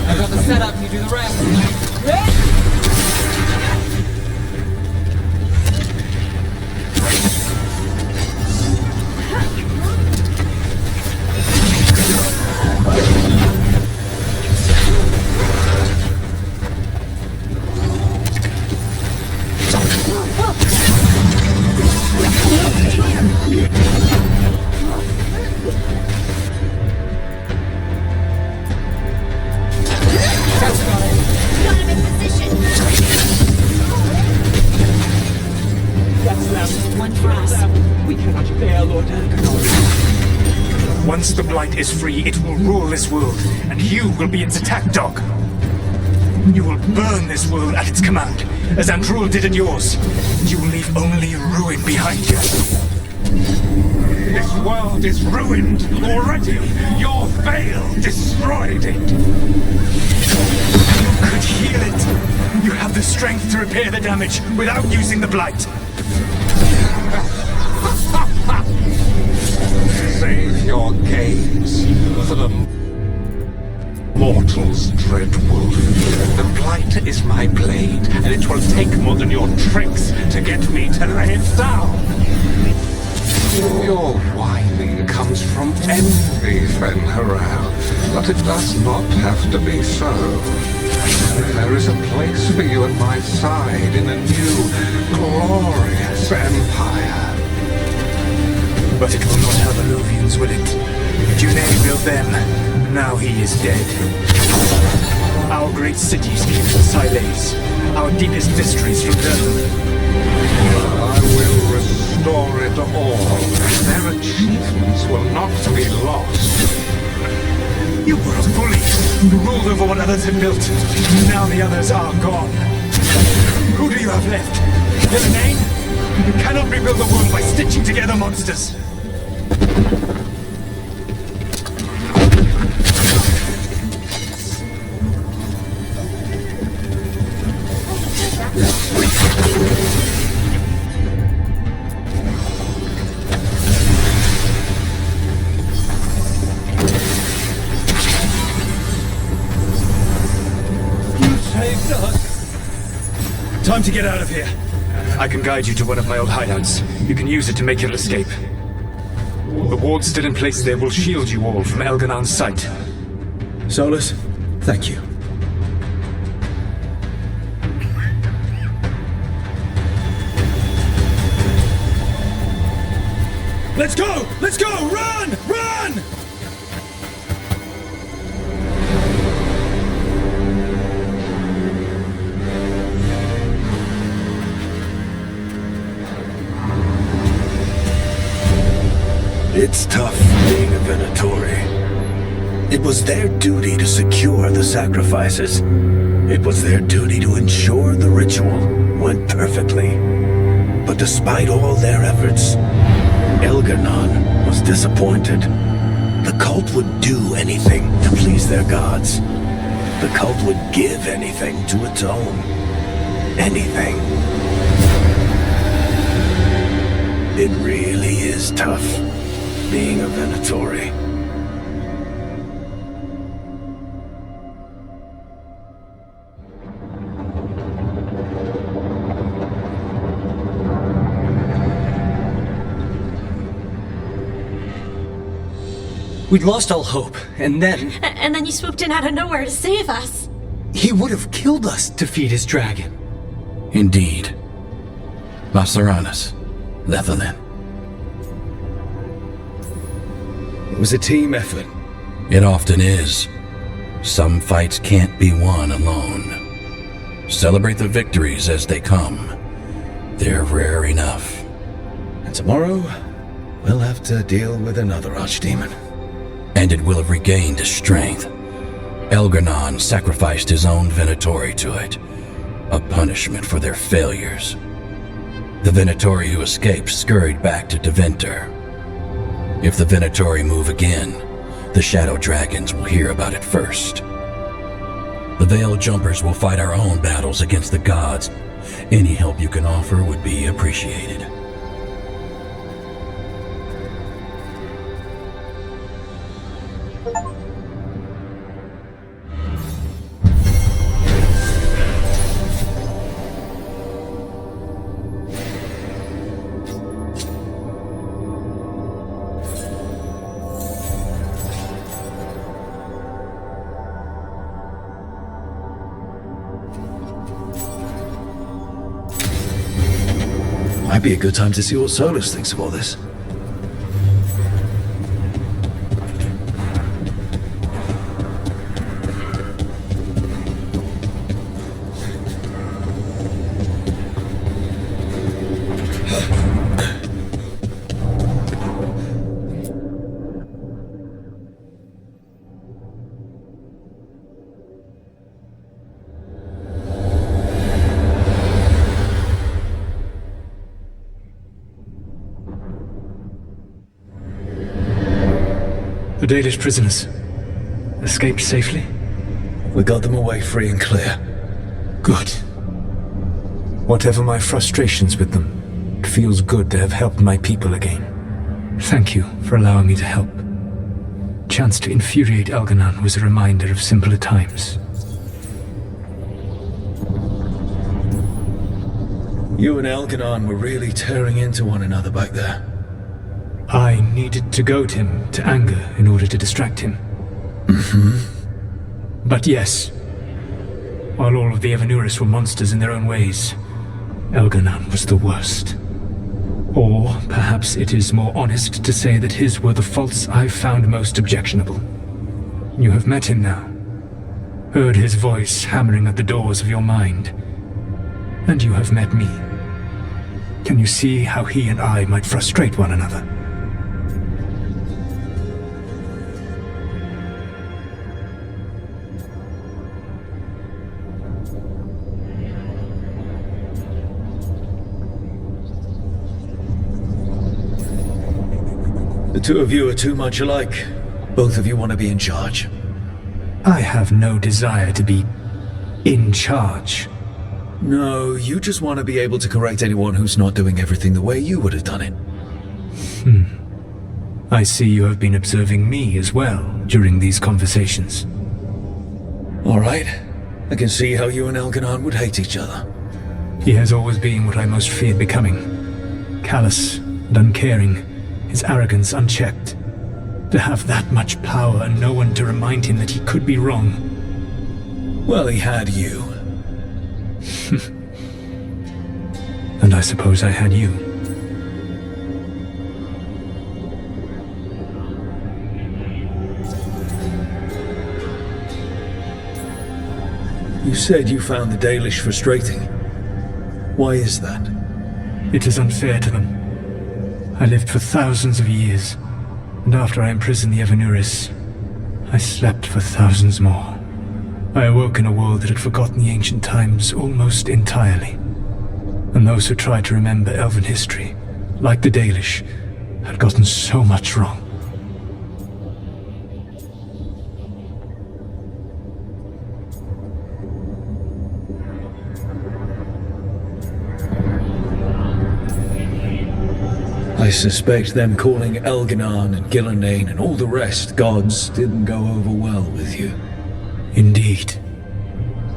I got the setup, you do the rest. Once the Blight is free, it will rule this world, and you will be its attack dog. You will burn this world at its command, as Andrul did in yours. You will leave only ruin behind you. This world is ruined already. Your veil destroyed it. You could heal it. You have the strength to repair the damage without using the Blight. Save your games for the mortals, Dread Wolf. The Blight is my blade, and it will take more than your tricks to get me to lay it down. Your whining comes from envy, Fen'Harel, but it does not have to be so. There is a place for you at my side in a new, glorious empire. But it will not have Illuvians, will it? Junae built them. Now he is dead. Our great cities came from Sileis. Our deepest mysteries from Durham. I will restore it all. Their achievements will not be lost. You were a bully. You ruled over what others had built. Now the others are gone. Who do you have left? Ghilanane? You cannot rebuild the world by stitching together monsters. Time to get out of here. I can guide you to one of my old hideouts. You can use it to make your escape. The wards still in place there will shield you all from Elganon's sight. Solus, thank you. Let's go! Let's go! Run! Run! It's tough being a Venatori. It was their duty to secure the sacrifices. It was their duty to ensure the ritual went perfectly. But despite all their efforts, Elgar'nan was disappointed. The cult would do anything to please their gods. The cult would give anything to atone. Anything. It really is tough being a Venatori. We'd lost all hope, and then... And then you swooped in out of nowhere to save us. He would have killed us to feed his dragon. Indeed. Masaranas, Lethalin. It was a team effort. It often is. Some fights can't be won alone. Celebrate the victories as they come. They're rare enough. And tomorrow, we'll have to deal with another archdemon. And it will have regained its strength. Elgar'nan sacrificed his own Venatori to it. A punishment for their failures. The Venatori who escaped scurried back to Deventer. If the Venatori move again, the Shadow Dragons will hear about it first. The Veil Jumpers will fight our own battles against the gods. Any help you can offer would be appreciated. Might be a good time to see what Solus thinks of all this. The Dalish prisoners escaped safely? We got them away free and clear. Good. Whatever my frustrations with them, it feels good to have helped my people again. Thank you for allowing me to help. Chance to infuriate Elgar'nan was a reminder of simpler times. You and Elgar'nan were really tearing into one another back there. I needed to goad him to anger in order to distract him. But yes, while all of the Evanuris were monsters in their own ways, Elgar'nan was the worst. Or perhaps it is more honest to say that his were the faults I found most objectionable. You have met him now, heard his voice hammering at the doors of your mind, and you have met me. Can you see how he and I might frustrate one another? The two of you are too much alike. Both of you want to be in charge. I have no desire to be in charge. No, you just want to be able to correct anyone who's not doing everything the way you would have done it. I see you have been observing me as well during these conversations. All right. I can see how you and Elganon would hate each other. He has always been what I most feared becoming. Callous and uncaring, his arrogance unchecked. To have that much power and no one to remind him that he could be wrong. Well, he had you. And I suppose I had you. You said you found the Dalish frustrating. Why is that? It is unfair to them. I lived for thousands of years, and after I imprisoned the Evanuris, I slept for thousands more. I awoke in a world that had forgotten the ancient times almost entirely. And those who tried to remember Elven history, like the Dalish, had gotten so much wrong. I suspect them calling Elganon and Gillenane and all the rest gods didn't go over well with you. Indeed.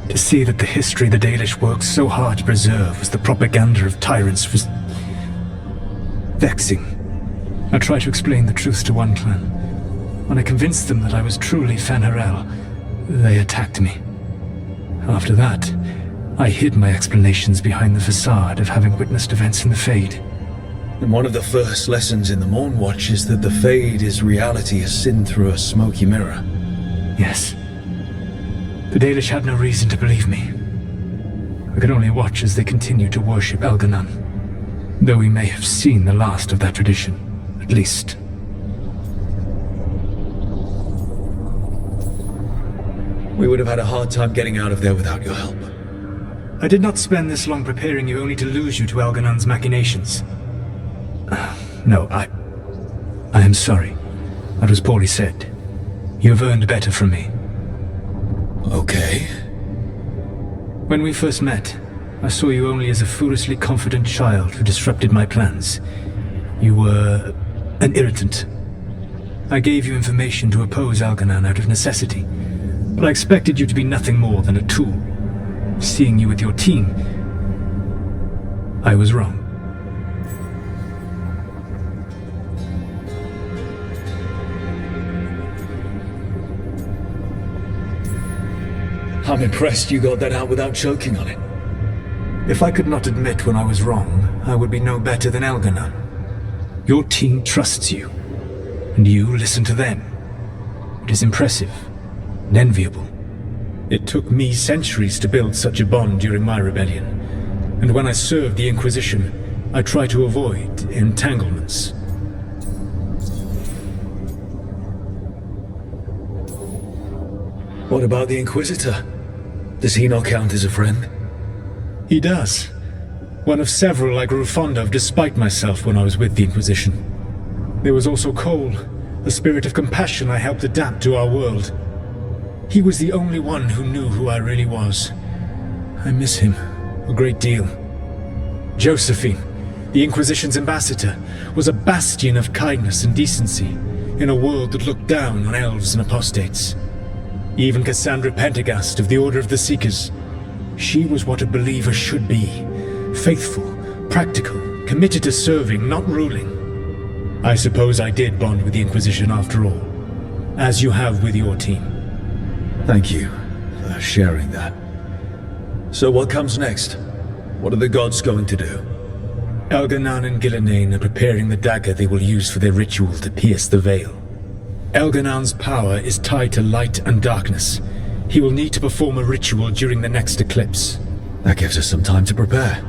To see that the history the Dalish worked so hard to preserve was the propaganda of tyrants was vexing. I tried to explain the truth to one clan. When I convinced them that I was truly Fen'Harel, they attacked me. After that, I hid my explanations behind the facade of having witnessed events in the Fade. And one of the first lessons in the Mournwatch is that the Fade is reality as seen through a smoky mirror. Yes. The Dalish had no reason to believe me. I could only watch as they continued to worship Elganon, though we may have seen the last of that tradition, at least. We would have had a hard time getting out of there without your help. I did not spend this long preparing you only to lose you to Elganon's machinations. No, I am sorry. That was poorly said. You have earned better from me. Okay. When we first met, I saw you only as a foolishly confident child who disrupted my plans. You were an irritant. I gave you information to oppose Elganon out of necessity, but I expected you to be nothing more than a tool. Seeing you with your team, I was wrong. I'm impressed you got that out without choking on it. If I could not admit when I was wrong, I would be no better than Elganon. Your team trusts you, and you listen to them. It is impressive and enviable. It took me centuries to build such a bond during my rebellion, and when I served the Inquisition, I tried to avoid entanglements. What about the Inquisitor? Does he not count as a friend? He does. One of several I grew fond of despite myself when I was with the Inquisition. There was also Cole, a spirit of compassion I helped adapt to our world. He was the only one who knew who I really was. I miss him a great deal. Josephine, the Inquisition's ambassador, was a bastion of kindness and decency in a world that looked down on elves and apostates. Even Cassandra Pendergast of the Order of the Seekers. She was what a believer should be. Faithful, practical, committed to serving, not ruling. I suppose I did bond with the Inquisition after all, as you have with your team. Thank you for sharing that. So what comes next? What are the gods going to do? Elganon and Gillenane are preparing the dagger they will use for their ritual to pierce the veil. Elganon's power is tied to light and darkness. He will need to perform a ritual during the next eclipse. That gives us some time to prepare.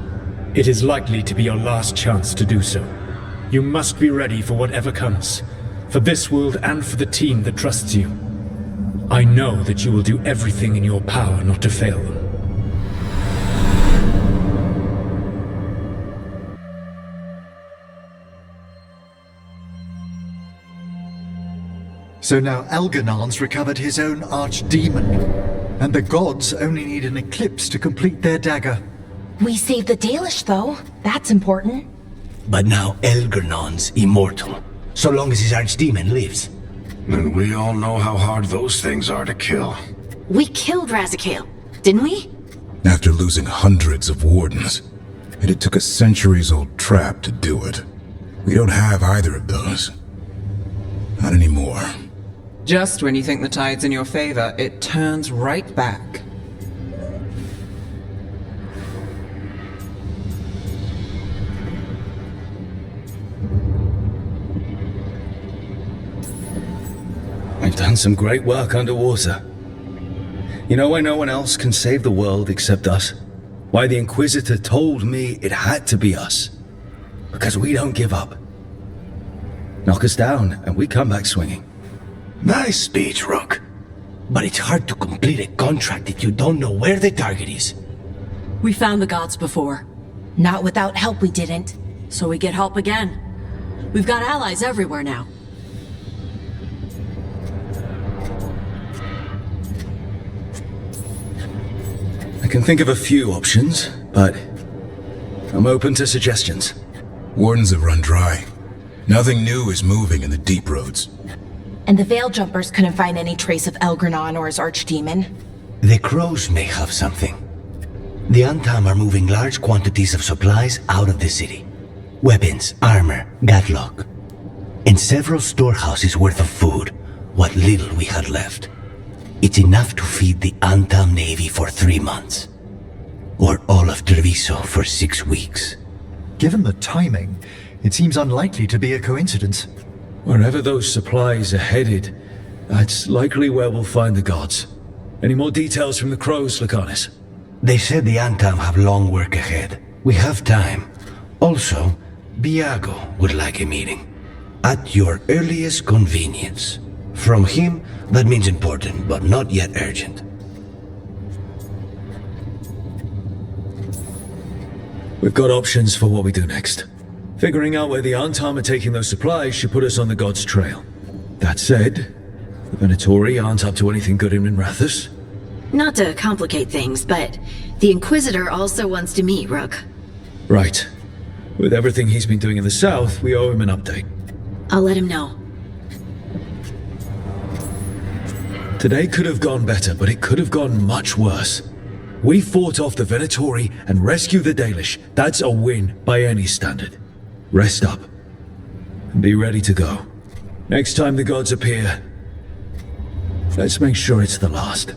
It is likely to be your last chance to do so. You must be ready for whatever comes, for this world and for the team that trusts you. I know that you will do everything in your power not to fail them. So now Elganon's recovered his own archdemon, and the gods only need an eclipse to complete their dagger. We saved the Dalish, though. That's important. But now Elgernon's immortal, so long as his archdemon lives. And we all know how hard those things are to kill. We killed Razikale, didn't we? After losing hundreds of wardens, and it took a centuries-old trap to do it. We don't have either of those. Not anymore. Just when you think the tide's in your favor, it turns right back. We've done some great work underwater. You know why no one else can save the world except us? Why the Inquisitor told me it had to be us? Because we don't give up. Knock us down, and we come back swinging. Nice speech, Rook. But it's hard to complete a contract if you don't know where the target is. We found the gods before. Not without help, we didn't. So we get help again. We've got allies everywhere now. I can think of a few options, but I'm open to suggestions. Wardens have run dry. Nothing new is moving in the deep roads. And the Veil Jumpers couldn't find any trace of Elgranon or his archdemon. The crows may have something. The Antam are moving large quantities of supplies out of the city. Weapons, armor, gatlock. And several storehouses worth of food, what little we had left. It's enough to feed the Antam Navy for 3 months. Or all of Treviso for 6 weeks. Given the timing, it seems unlikely to be a coincidence. Wherever those supplies are headed, that's likely where we'll find the gods. Any more details from the crows, Lucanus? They said the Antam have long work ahead. We have time. Also, Biago would like a meeting. At your earliest convenience. From him, that means important, but not yet urgent. We've got options for what we do next. Figuring out where the Antam are taking those supplies should put us on the gods' trail. That said, the Venatori aren't up to anything good in Minrathous. Not to complicate things, but the Inquisitor also wants to meet Rook. Right. With everything he's been doing in the south, we owe him an update. I'll let him know. Today could have gone better, but it could have gone much worse. We fought off the Venatori and rescued the Dalish. That's a win by any standard. Rest up. And be ready to go. Next time the gods appear, let's make sure it's the last.